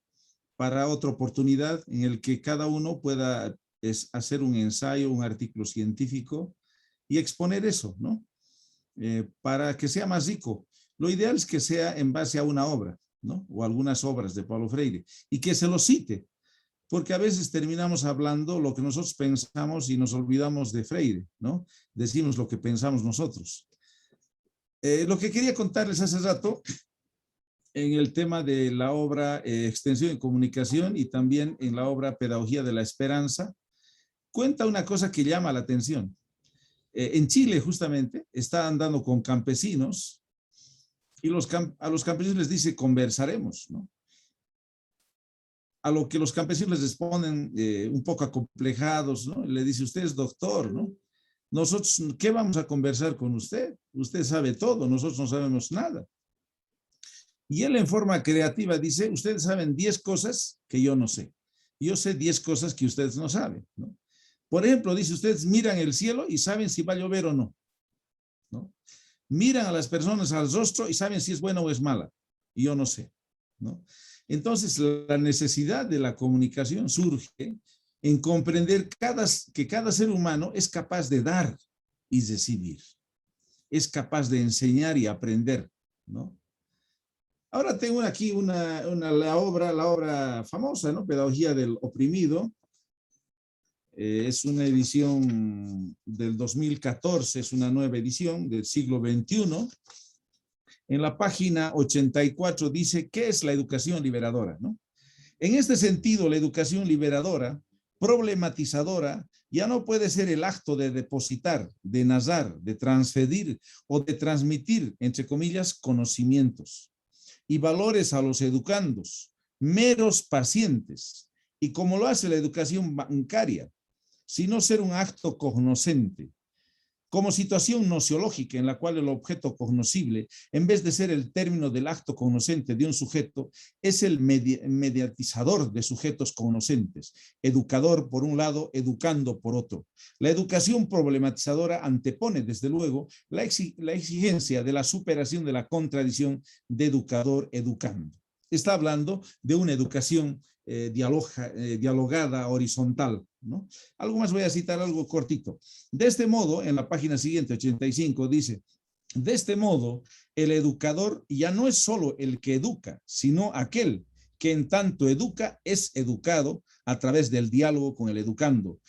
para otra oportunidad en el que cada uno pueda hacer un ensayo, un artículo científico y exponer eso, ¿no? Para que sea más rico. Lo ideal es que sea en base a una obra, ¿no? O algunas obras de Paulo Freire y que se lo cite, porque a veces terminamos hablando lo que nosotros pensamos y nos olvidamos de Freire, ¿no? Decimos lo que pensamos nosotros. Lo que quería contarles hace rato en el tema de la obra Extensión y Comunicación y también en la obra Pedagogía de la Esperanza, cuenta una cosa que llama la atención. En Chile, justamente, está andando con campesinos y a los campesinos les dice conversaremos, ¿no? A lo que los campesinos les responden un poco acomplejados, ¿no? Le dice: usted es doctor, ¿no? Nosotros, ¿qué vamos a conversar con usted? Usted sabe todo, nosotros no sabemos nada. Y él en forma creativa dice: ustedes saben 10 cosas que yo no sé. Yo sé 10 cosas que ustedes no saben, ¿no? Por ejemplo, dice: ustedes miran el cielo y saben si va a llover o no, ¿no? Miran a las personas al rostro y saben si es buena o es mala. Y yo no sé. ¿no? Entonces, la necesidad de la comunicación surge en comprender que cada ser humano es capaz de dar y recibir, es capaz de enseñar y aprender, ¿no? Ahora tengo aquí la obra famosa, ¿no? Pedagogía del oprimido. Es una edición del 2014, es una nueva edición del siglo XXI. En la página 84 dice, ¿qué es la educación liberadora? ¿No? En este sentido, la educación liberadora, problematizadora, ya no puede ser el acto de depositar, de narrar, de transferir o de transmitir, entre comillas, conocimientos y valores a los educandos, meros pacientes, y como lo hace la educación bancaria, sino ser un acto cognoscente, como situación nociológica en la cual el objeto cognoscible, en vez de ser el término del acto cognoscente de un sujeto, es el mediatizador de sujetos cognoscentes, educador por un lado, educando por otro. La educación problematizadora antepone, desde luego, la exigencia de la superación de la contradicción de educador-educando. Está hablando de una educación dialogada, horizontal, ¿no? Algo más voy a citar, algo cortito. De este modo, en la página siguiente, 85, dice, de este modo, el educador ya no es solo el que educa, sino aquel que en tanto educa es educado a través del diálogo con el educando,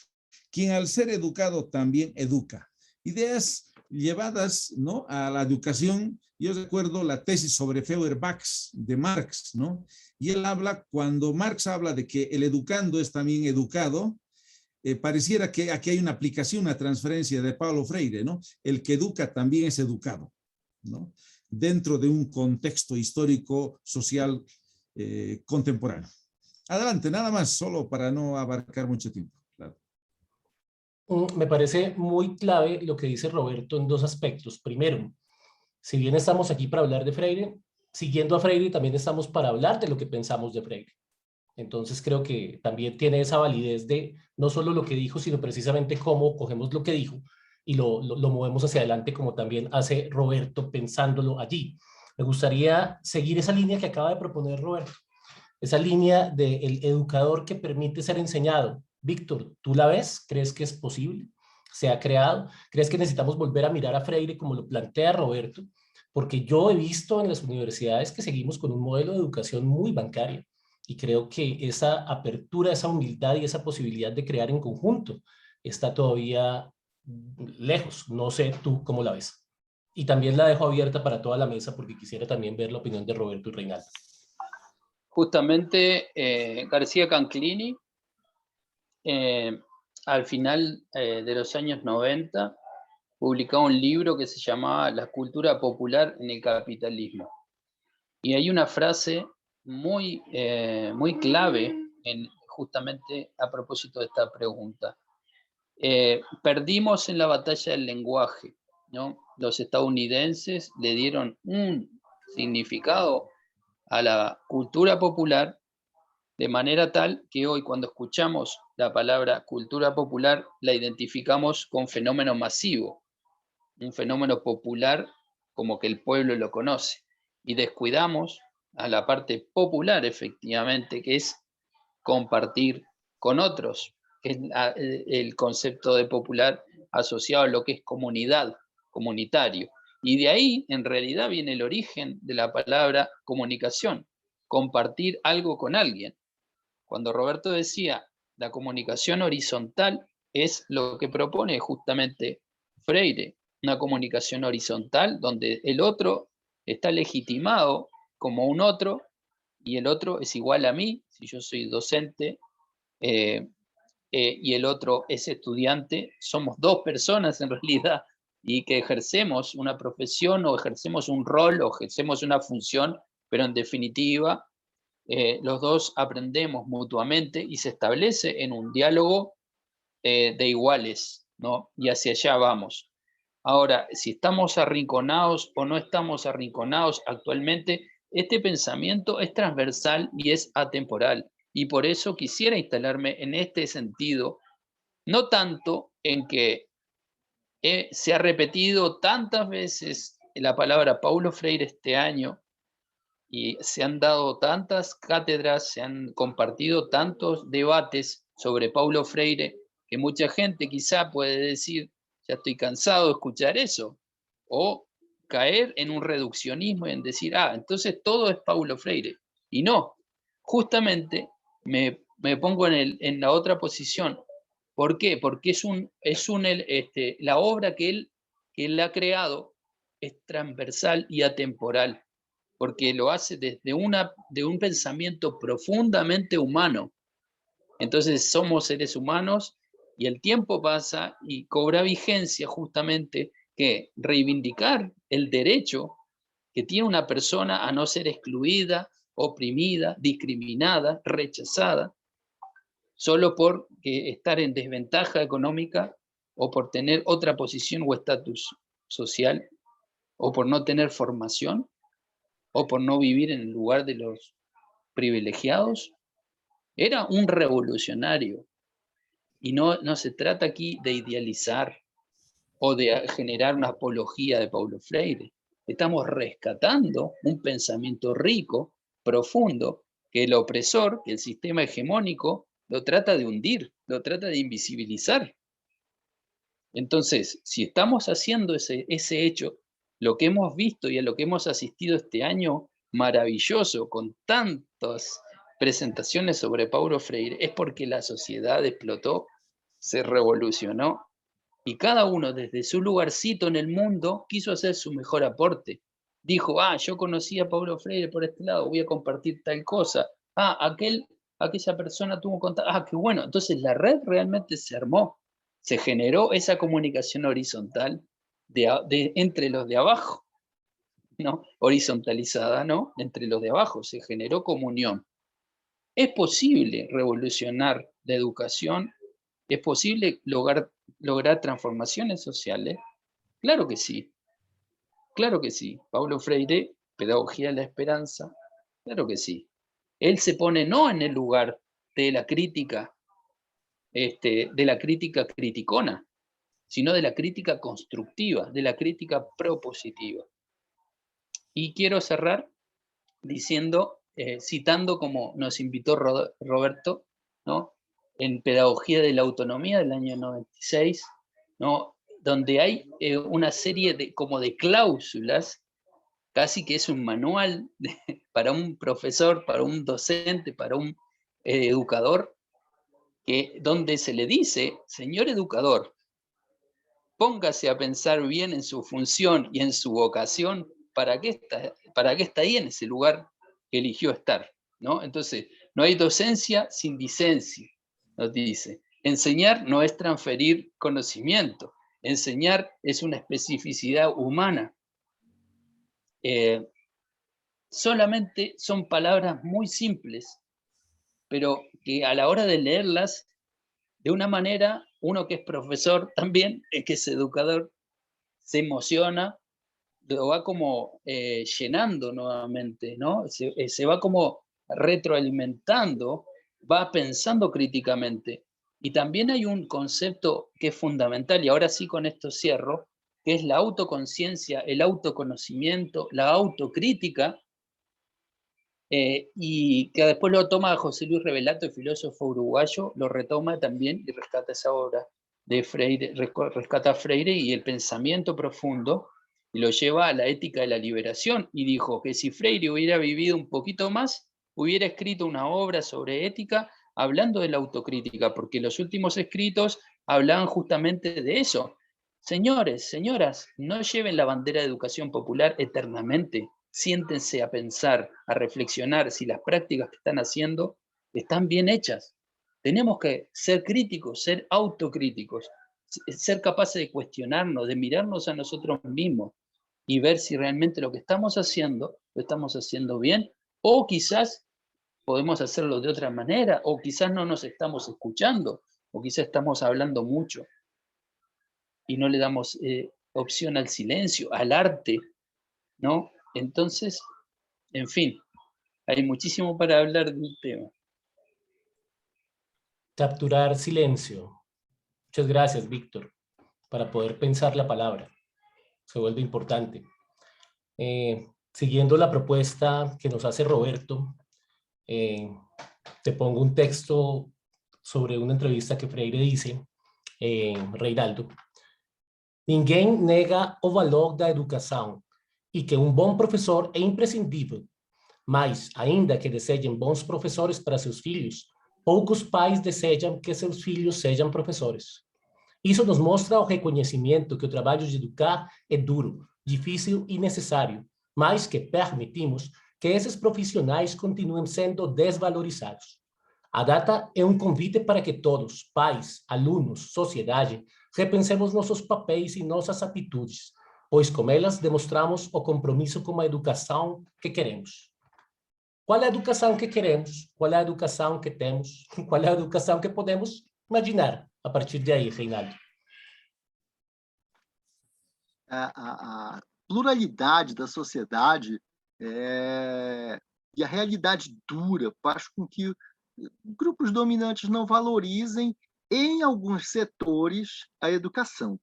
quien al ser educado también educa. Ideas llevadas, ¿no?, a la educación. Yo recuerdo la tesis sobre Feuerbach de Marx, ¿no? Y él habla, cuando Marx habla de que el educando es también educado, pareciera que aquí hay una aplicación, una transferencia de Paulo Freire, ¿no? El que educa también es educado, ¿no? Dentro de un contexto histórico, social, contemporáneo. Adelante, nada más, solo para no abarcar mucho tiempo. Claro. Me parece muy clave lo que dice Roberto en dos aspectos. Primero, si bien estamos aquí para hablar de Freire, siguiendo a Freire también estamos para hablar de lo que pensamos de Freire. Entonces creo que también tiene esa validez de no solo lo que dijo, sino precisamente cómo cogemos lo que dijo y lo movemos hacia adelante, como también hace Roberto pensándolo allí. Me gustaría seguir esa línea que acaba de proponer Roberto, esa línea del educador que permite ser enseñado. Víctor, ¿tú la ves? ¿Crees que es posible? ¿Se ha creado? ¿Crees que necesitamos volver a mirar a Freire como lo plantea Roberto? Porque yo he visto en las universidades que seguimos con un modelo de educación muy bancaria y creo que esa apertura, esa humildad y esa posibilidad de crear en conjunto está todavía lejos. No sé tú cómo la ves. Y también la dejo abierta para toda la mesa porque quisiera también ver la opinión de Roberto y Reinaldo. Justamente García Canclini, al final de los años 90, publicó un libro que se llamaba La cultura popular en el capitalismo. Y hay una frase muy clave justamente a propósito de esta pregunta. Perdimos en la batalla del lenguaje, ¿no? Los estadounidenses le dieron un significado a la cultura popular de manera tal que hoy cuando escuchamos la palabra cultura popular la identificamos con fenómeno masivo, un fenómeno popular como que el pueblo lo conoce, y descuidamos a la parte popular efectivamente, que es compartir con otros, que es el concepto de popular asociado a lo que es comunidad, comunitario. Y de ahí, en realidad, viene el origen de la palabra comunicación, compartir algo con alguien. Cuando Roberto decía la comunicación horizontal, es lo que propone justamente Freire, una comunicación horizontal donde el otro está legitimado como un otro y el otro es igual a mí, si yo soy docente y el otro es estudiante, somos dos personas en realidad y que ejercemos una profesión o ejercemos un rol o ejercemos una función, pero en definitiva los dos aprendemos mutuamente y se establece en un diálogo de iguales, ¿no? Y hacia allá vamos. Ahora, si estamos arrinconados o no estamos arrinconados actualmente, este pensamiento es transversal y es atemporal. Y por eso quisiera instalarme en este sentido, no tanto en que se ha repetido tantas veces la palabra Paulo Freire este año, y se han dado tantas cátedras, se han compartido tantos debates sobre Paulo Freire, que mucha gente quizá puede decir, ya estoy cansado de escuchar eso, o caer en un reduccionismo y en decir, entonces todo es Paulo Freire. Y no, justamente me pongo en la otra posición. ¿Por qué? Porque la obra que él ha creado es transversal y atemporal, porque lo hace desde un pensamiento profundamente humano. Entonces somos seres humanos y el tiempo pasa y cobra vigencia justamente que reivindicar el derecho que tiene una persona a no ser excluida, oprimida, discriminada, rechazada, solo por estar en desventaja económica o por tener otra posición o estatus social, o por no tener formación, o por no vivir en el lugar de los privilegiados. Era un revolucionario. Y no se trata aquí de idealizar o de generar una apología de Paulo Freire. Estamos rescatando un pensamiento rico, profundo, que el opresor, que el sistema hegemónico, lo trata de hundir, lo trata de invisibilizar. Entonces, si estamos haciendo ese hecho, lo que hemos visto y a lo que hemos asistido este año maravilloso, con tantas presentaciones sobre Paulo Freire, es porque la sociedad explotó, se revolucionó, y cada uno desde su lugarcito en el mundo quiso hacer su mejor aporte. Dijo, yo conocí a Paulo Freire por este lado, voy a compartir tal cosa. Aquella persona tuvo contacto. Qué bueno. Entonces la red realmente se armó. Se generó esa comunicación horizontal entre los de abajo, ¿no? Horizontalizada, ¿no? Entre los de abajo. Se generó comunión. ¿Es posible revolucionar la educación? ¿Es posible lograr transformaciones sociales? Claro que sí, claro que sí. Paulo Freire, Pedagogía de la Esperanza, claro que sí. Él se pone no en el lugar de la crítica, criticona, sino de la crítica constructiva, de la crítica propositiva. Y quiero cerrar diciendo, citando como nos invitó Roberto, ¿no? En Pedagogía de la Autonomía del año 96, ¿no? Donde hay una serie como de cláusulas, casi que es un manual para un profesor, para un docente, para un educador, donde se le dice, señor educador, póngase a pensar bien en su función y en su vocación, ¿para qué está ahí en ese lugar que eligió estar? ¿No? Entonces, no hay docencia sin dicencia, nos dice. Enseñar no es transferir conocimiento, enseñar es una especificidad humana. Solamente son palabras muy simples, pero que a la hora de leerlas, de una manera, uno que es profesor también, que es educador, se emociona, lo va como llenando nuevamente, ¿no? Se va como retroalimentando, va pensando críticamente. Y también hay un concepto que es fundamental, y ahora sí con esto cierro, que es la autoconciencia, el autoconocimiento, la autocrítica, y que después lo toma José Luis Revelato, el filósofo uruguayo, lo retoma también y rescata esa obra de Freire, rescata a Freire y el pensamiento profundo, y lo lleva a la ética de la liberación, y dijo que si Freire hubiera vivido un poquito más, hubiera escrito una obra sobre ética hablando de la autocrítica, porque los últimos escritos hablaban justamente de eso. Señores, señoras, no lleven la bandera de educación popular eternamente. Siéntense a pensar, a reflexionar si las prácticas que están haciendo están bien hechas. Tenemos que ser críticos, ser autocríticos, ser capaces de cuestionarnos, de mirarnos a nosotros mismos y ver si realmente lo que estamos haciendo lo estamos haciendo bien, o quizás podemos hacerlo de otra manera, o quizás no nos estamos escuchando, o quizás estamos hablando mucho y no le damos opción al silencio, al arte, ¿no? Entonces, en fin, hay muchísimo para hablar del tema. Capturar silencio. Muchas gracias, Víctor, para poder pensar la palabra. Se vuelve importante. siguiendo la propuesta que nos hace Roberto, te pongo un texto sobre uma entrevista que Freire dice, Reinaldo. Ninguém nega o valor da educação e que bom professor é imprescindível, mas, ainda que desejem bons professores para seus filhos, poucos pais desejam que seus filhos sejam professores. Isso nos mostra o reconhecimento que o trabalho de educar é duro, difícil e necessário, mas que permitimos que esses profissionais continuem sendo desvalorizados. A data é convite para que todos, pais, alunos, sociedade, repensemos nossos papéis e nossas atitudes, pois com elas demonstramos o compromisso com a educação que queremos. Qual é a educação que queremos? Qual é a educação que temos? Qual é a educação que podemos imaginar a partir de aí, Reinaldo? A pluralidade da sociedade e a realidade dura faz com que grupos dominantes não valorizem, em alguns setores, a educação.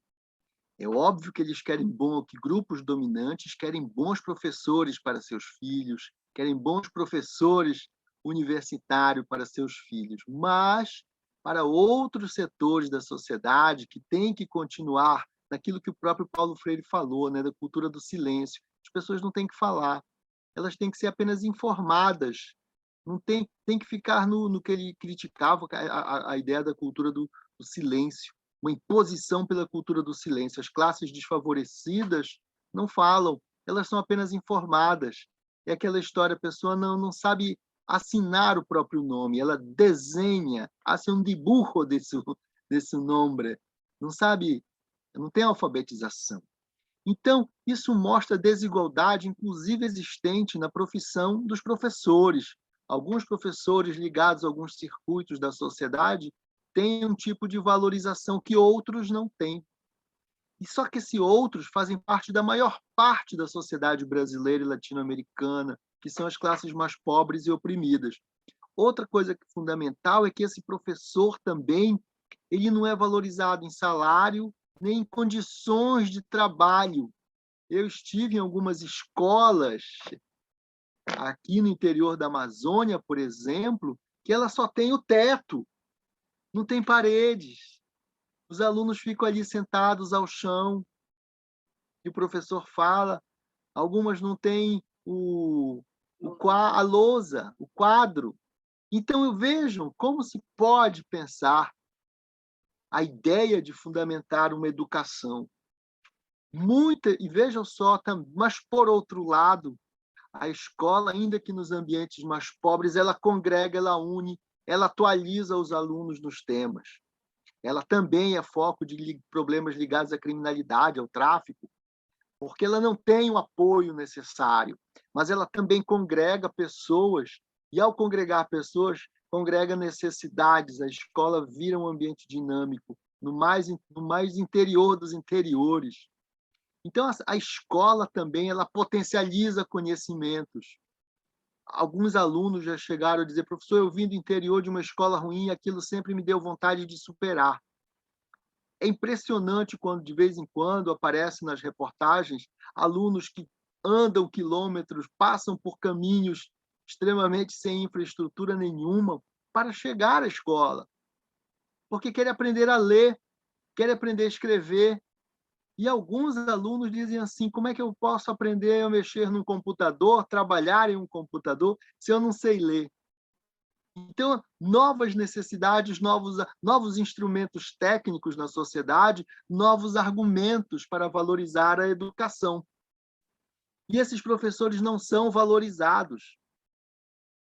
É óbvio que eles querem que grupos dominantes querem bons professores para seus filhos, querem bons professores universitários para seus filhos, mas para outros setores da sociedade que têm que continuar naquilo que o próprio Paulo Freire falou, né, da cultura do silêncio. As pessoas não têm que falar, elas têm que ser apenas informadas. Não tem que ficar no que ele criticava, a ideia da cultura do silêncio, uma imposição pela cultura do silêncio. As classes desfavorecidas não falam, elas são apenas informadas. É aquela história, a pessoa não sabe assinar o próprio nome, ela desenha, hace um dibujo desse nome, não sabe, não tem alfabetização. Então, isso mostra a desigualdade, inclusive existente na profissão dos professores. Alguns professores ligados a alguns circuitos da sociedade têm um tipo de valorização que outros não têm. E só que esses outros fazem parte da maior parte da sociedade brasileira e latino-americana, que são as classes mais pobres e oprimidas. Outra coisa fundamental é que esse professor também ele não é valorizado em salário nem em condições de trabalho. Eu estive em algumas escolas aqui no interior da Amazônia, por exemplo, que ela só tem o teto, não tem paredes. Os alunos ficam ali sentados ao chão, e o professor fala, algumas não têm a lousa, o quadro. Então, eu vejo como se pode pensar a ideia de fundamentar uma educação. E vejam só, mas, por outro lado, a escola, ainda que nos ambientes mais pobres, ela congrega, ela une, ela atualiza os alunos nos temas. Ela também é foco de problemas ligados à criminalidade, ao tráfico, porque ela não tem o apoio necessário, mas ela também congrega pessoas, e ao congregar pessoas, congrega necessidades. A escola vira um ambiente dinâmico, no mais interior dos interiores. Então, a escola também ela potencializa conhecimentos. Alguns alunos já chegaram a dizer, professor, eu vim do interior de uma escola ruim e aquilo sempre me deu vontade de superar. É impressionante quando, de vez em quando, aparece nas reportagens alunos que andam quilômetros, passam por caminhos extremamente sem infraestrutura nenhuma para chegar à escola, porque querem aprender a ler, querem aprender a escrever. E alguns alunos dizem assim, como é que eu posso aprender a mexer num computador, trabalhar em um computador, se eu não sei ler? Então, novas necessidades, novos instrumentos técnicos na sociedade, novos argumentos para valorizar a educação. E esses professores não são valorizados.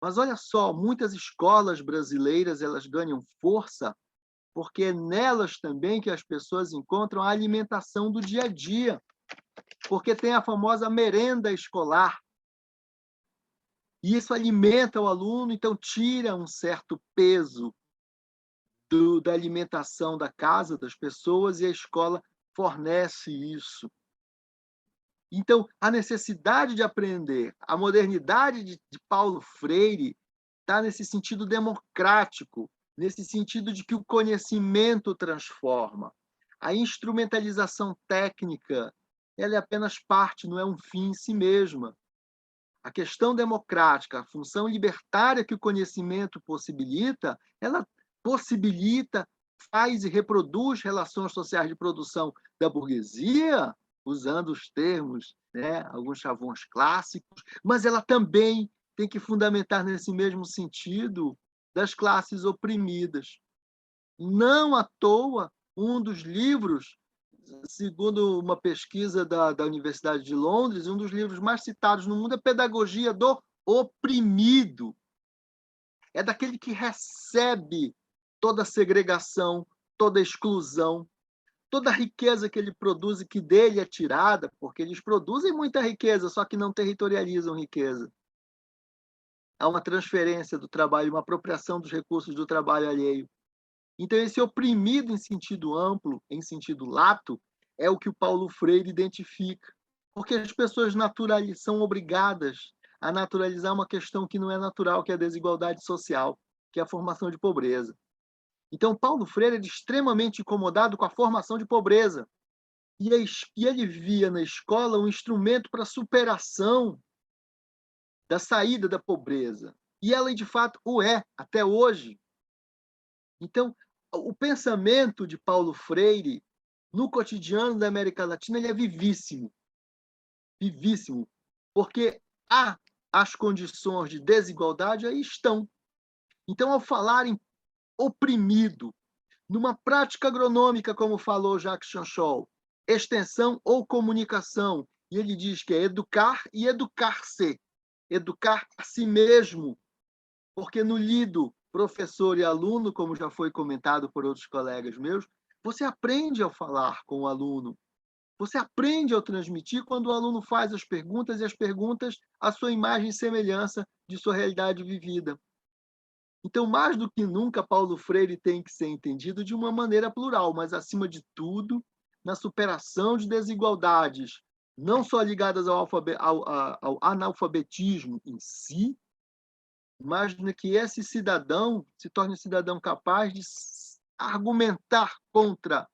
Mas olha só, muitas escolas brasileiras elas ganham força porque é nelas também que as pessoas encontram a alimentação do dia a dia, porque tem a famosa merenda escolar. E isso alimenta o aluno, então tira um certo peso da alimentação da casa das pessoas e a escola fornece isso. Então, a necessidade de aprender, a modernidade de Paulo Freire está nesse sentido democrático, nesse sentido de que o conhecimento transforma. A instrumentalização técnica ela é apenas parte, não é um fim em si mesma. a questão democrática, a função libertária que o conhecimento possibilita, ela possibilita, faz e reproduz relações sociais de produção da burguesia, usando os termos, né, alguns chavões clássicos, mas ela também tem que fundamentar nesse mesmo sentido das classes oprimidas. Não à toa, um dos livros, segundo uma pesquisa da Universidade de Londres, um dos livros mais citados no mundo é Pedagogia do Oprimido. É daquele que recebe toda a segregação, toda a exclusão, toda a riqueza que ele produz e que dele é tirada, porque eles produzem muita riqueza, só que não territorializam riqueza. Há uma transferência do trabalho, uma apropriação dos recursos do trabalho alheio. Então, esse oprimido em sentido amplo, em sentido lato, é o que o Paulo Freire identifica. Porque as pessoas são obrigadas a naturalizar uma questão que não é natural, que é a desigualdade social, que é a formação de pobreza. Então, Paulo Freire era extremamente incomodado com a formação de pobreza. E ele via na escola um instrumento para a superação da saída da pobreza. E ela, de fato, o é, até hoje. Então, o pensamento de Paulo Freire, no cotidiano da América Latina, ele é vivíssimo. Vivíssimo. Porque há as condições de desigualdade, aí estão. Então, ao falar em oprimido, numa prática agronômica, como falou Jacques Chanchol, extensão ou comunicação, e ele diz que é educar e educar-se, educar a si mesmo, porque no lido professor e aluno, como já foi comentado por outros colegas meus, você aprende ao falar com o aluno, você aprende ao transmitir quando o aluno faz as perguntas, e as perguntas a sua imagem e semelhança de sua realidade vivida. Então, mais do que nunca, Paulo Freire tem que ser entendido de uma maneira plural, mas, acima de tudo, na superação de desigualdades, não só ligadas ao analfabetismo em si, mas que esse cidadão se torne um cidadão capaz de argumentar contra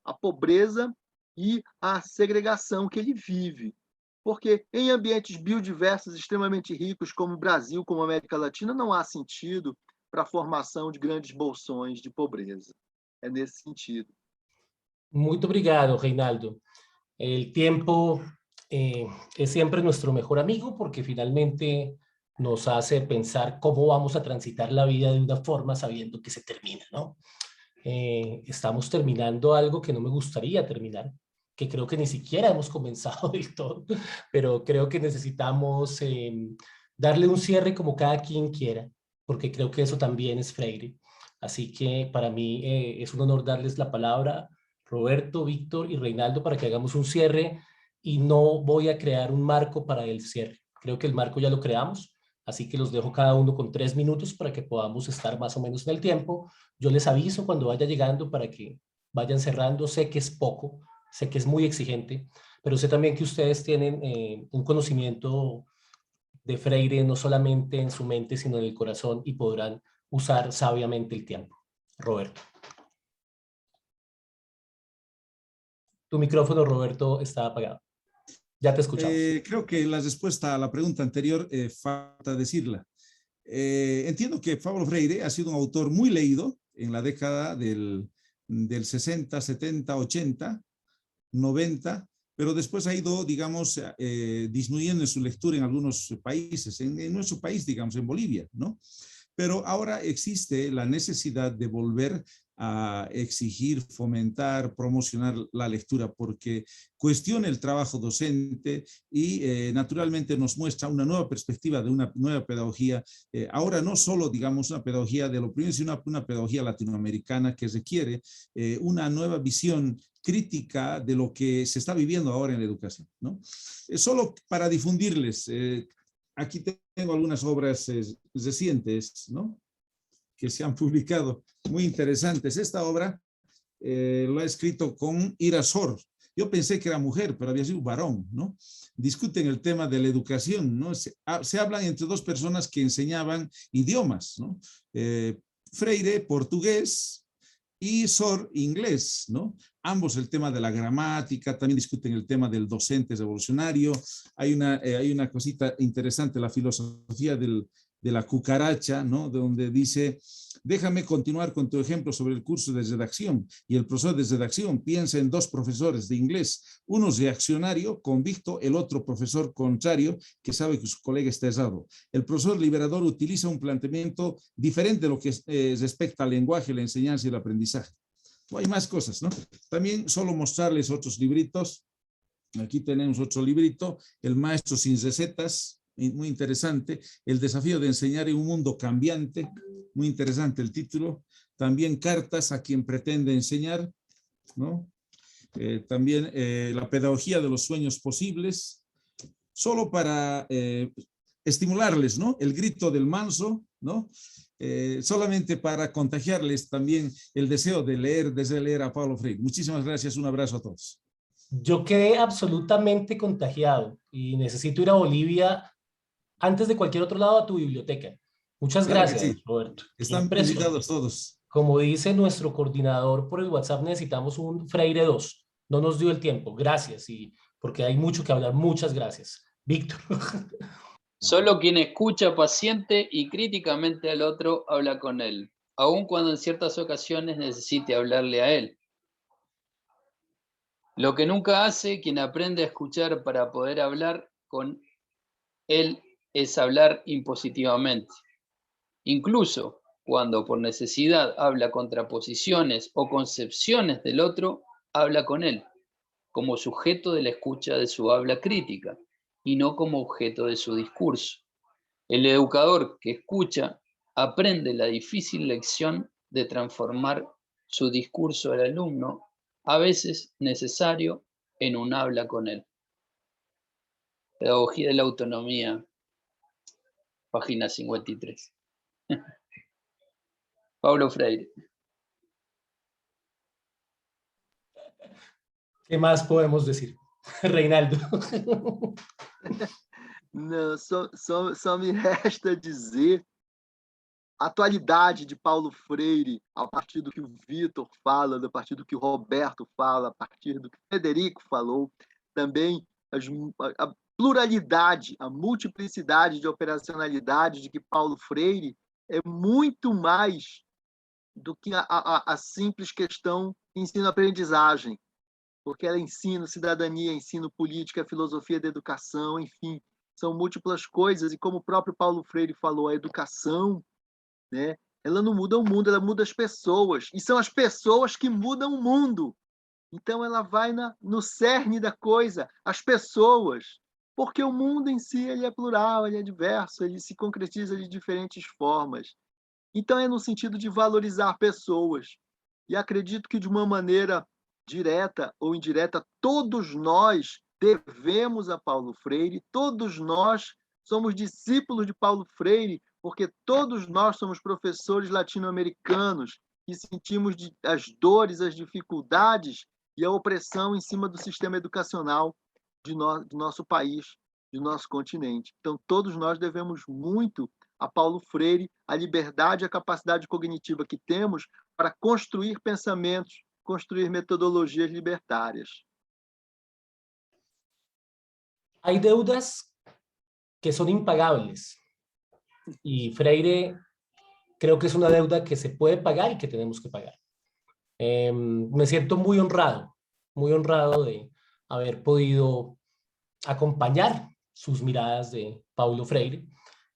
a pobreza e a segregação que ele vive. Porque em ambientes biodiversos extremamente ricos, como o Brasil, como a América Latina, não há sentido para a formação de grandes bolsões de pobreza. É nesse sentido. Muito obrigado, Reinaldo. El tiempo es siempre nuestro mejor amigo porque finalmente nos hace pensar cómo vamos a transitar la vida de una forma sabiendo que se termina, ¿no? Estamos terminando algo que no me gustaría terminar, que creo que ni siquiera hemos comenzado del todo, pero creo que necesitamos darle un cierre como cada quien quiera, porque creo que eso también es Freire. Así que para mí es un honor darles la palabra, Roberto, Víctor y Reinaldo, para que hagamos un cierre, y no voy a crear un marco para el cierre. Creo que el marco ya lo creamos, así que los dejo cada uno con 3 minutos para que podamos estar más o menos en el tiempo. Yo les aviso cuando vaya llegando para que vayan cerrando. Sé que es poco, sé que es muy exigente, pero sé también que ustedes tienen un conocimiento de Freire no solamente en su mente, sino en el corazón, y podrán usar sabiamente el tiempo. Roberto. Tu micrófono, Roberto, está apagado. Ya te escuchamos. Creo que la respuesta a la pregunta anterior falta decirla. Entiendo que Paulo Freire ha sido un autor muy leído en la década del 60, 70, 80, 90, pero después ha ido, digamos, disminuyendo en su lectura en algunos países, en nuestro país, digamos, en Bolivia, ¿no? Pero ahora existe la necesidad de volver a exigir, fomentar, promocionar la lectura, porque cuestiona el trabajo docente y naturalmente nos muestra una nueva perspectiva de una nueva pedagogía, ahora no solo, digamos, una pedagogía de lo primero, sino una pedagogía latinoamericana que requiere una nueva visión crítica de lo que se está viviendo ahora en la educación, ¿no? Solo para difundirles, aquí tengo algunas obras recientes, ¿no?, que se han publicado, muy interesantes. Esta obra lo ha escrito con Ira Sor. Yo pensé que era mujer, pero había sido varón, ¿no? Discuten el tema de la educación, ¿no? Se hablan entre dos personas que enseñaban idiomas, ¿no? Freire, portugués, y Sor, inglés, ¿no? ambos el tema de la gramática, también discuten el tema del docente revolucionario. Hay una cosita interesante, la filosofía de la cucaracha, ¿no? Donde dice, déjame continuar con tu ejemplo sobre el curso de redacción. Y el profesor de redacción piensa en dos profesores de inglés, uno reaccionario, convicto, el otro profesor contrario, que sabe que su colega está errado. El profesor liberador utiliza un planteamiento diferente de lo que respecta al lenguaje, la enseñanza y el aprendizaje. Hay más cosas, ¿no? También solo mostrarles otros libritos. Aquí tenemos otro librito, El maestro sin recetas, muy interesante. El desafío de enseñar en un mundo cambiante, muy interesante el título. También Cartas a quien pretende enseñar, ¿no? También La pedagogía de los sueños posibles, solo para estimularles, ¿no? El grito del manso, ¿no? Solamente para contagiarles también el deseo de leer a Paulo Freire. Muchísimas gracias, un abrazo a todos. Yo quedé absolutamente contagiado y necesito ir a Bolivia antes de cualquier otro lado a tu biblioteca. Muchas Claro que gracias, sí. Roberto. Qué Están impresión. invitados todos. Como dice nuestro coordinador por el WhatsApp, necesitamos un Freire 2. No nos dio el tiempo. Gracias. Y porque hay mucho que hablar. Muchas gracias. Víctor. Solo quien escucha paciente y críticamente al otro habla con él, aun cuando en ciertas ocasiones necesite hablarle a él. Lo que nunca hace quien aprende a escuchar para poder hablar con él es hablar impositivamente. Incluso cuando por necesidad habla contraposiciones o concepciones del otro, habla con él, como sujeto de la escucha de su habla crítica y no como objeto de su discurso. El educador que escucha aprende la difícil lección de transformar su discurso al alumno, a veces necesario, en un habla con él. Pedagogía de la autonomía, página 53. Paulo Freire. ¿Qué más podemos decir? Reinaldo. Não, só me resta dizer a atualidade de Paulo Freire, a partir do que o Vitor fala, a partir do que o Roberto fala, a partir do que o Federico falou, também a pluralidade, a multiplicidade de operacionalidade de que Paulo Freire é muito mais do que a simples questão ensino-aprendizagem, porque ela ensina cidadania, ensino política, filosofia da educação, enfim, são múltiplas coisas, e como o próprio Paulo Freire falou, a educação, né, ela não muda o mundo, ela muda as pessoas, e são as pessoas que mudam o mundo. Então ela vai no cerne da coisa, as pessoas, porque o mundo em si ele é plural, ele é diverso, ele se concretiza de diferentes formas. Então é no sentido de valorizar pessoas. E acredito que de uma maneira direta ou indireta, todos nós devemos a Paulo Freire, todos nós somos discípulos de Paulo Freire, porque todos nós somos professores latino-americanos que sentimos as dores, as dificuldades e a opressão em cima do sistema educacional de nosso país, de nosso continente. Então, todos nós devemos muito a Paulo Freire, a liberdade e a capacidade cognitiva que temos para construir pensamentos, construir metodologias libertárias. Hay deudas que son impagables y Freire creo que es una deuda que se puede pagar y que tenemos que pagar. Me siento muy honrado de haber podido acompañar sus miradas de Paulo Freire.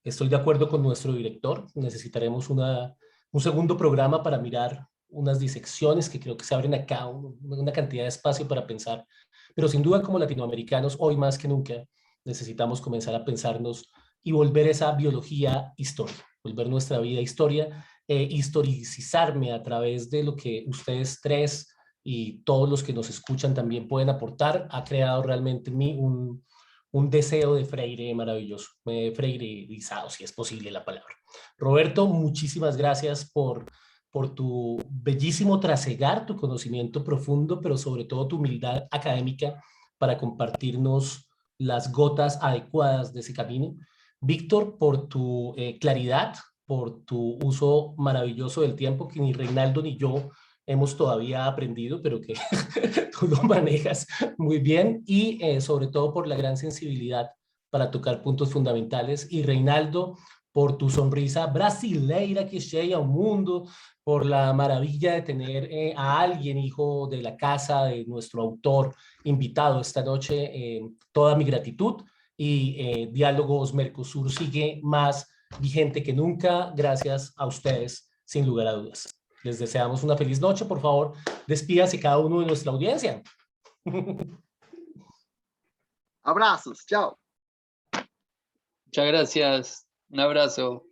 Estoy de acuerdo con nuestro director, necesitaremos un segundo programa para mirar unas disecciones que creo que se abren acá, una cantidad de espacio para pensar, pero sin duda como latinoamericanos, hoy más que nunca, necesitamos comenzar a pensarnos y volver esa biología historia, volver nuestra vida historia, historicizarme a través de lo que ustedes tres y todos los que nos escuchan también pueden aportar, ha creado realmente en mí un deseo de Freire maravilloso, freireizado, si es posible la palabra. Roberto, muchísimas gracias por tu bellísimo trasegar, tu conocimiento profundo, pero sobre todo tu humildad académica para compartirnos las gotas adecuadas de ese camino. Víctor, por tu claridad, por tu uso maravilloso del tiempo que ni Reinaldo ni yo hemos todavía aprendido, pero que tú lo manejas muy bien, y sobre todo por la gran sensibilidad para tocar puntos fundamentales. Y Reinaldo, por tu sonrisa brasileira que llega al mundo, por la maravilla de tener a alguien, hijo de la casa, de nuestro autor invitado esta noche. Toda mi gratitud, y Diálogos Mercosur sigue más vigente que nunca, gracias a ustedes, sin lugar a dudas. Les deseamos una feliz noche. Por favor, despídase cada uno de nuestra audiencia. Abraços, tchau. Muchas gracias. Un abrazo.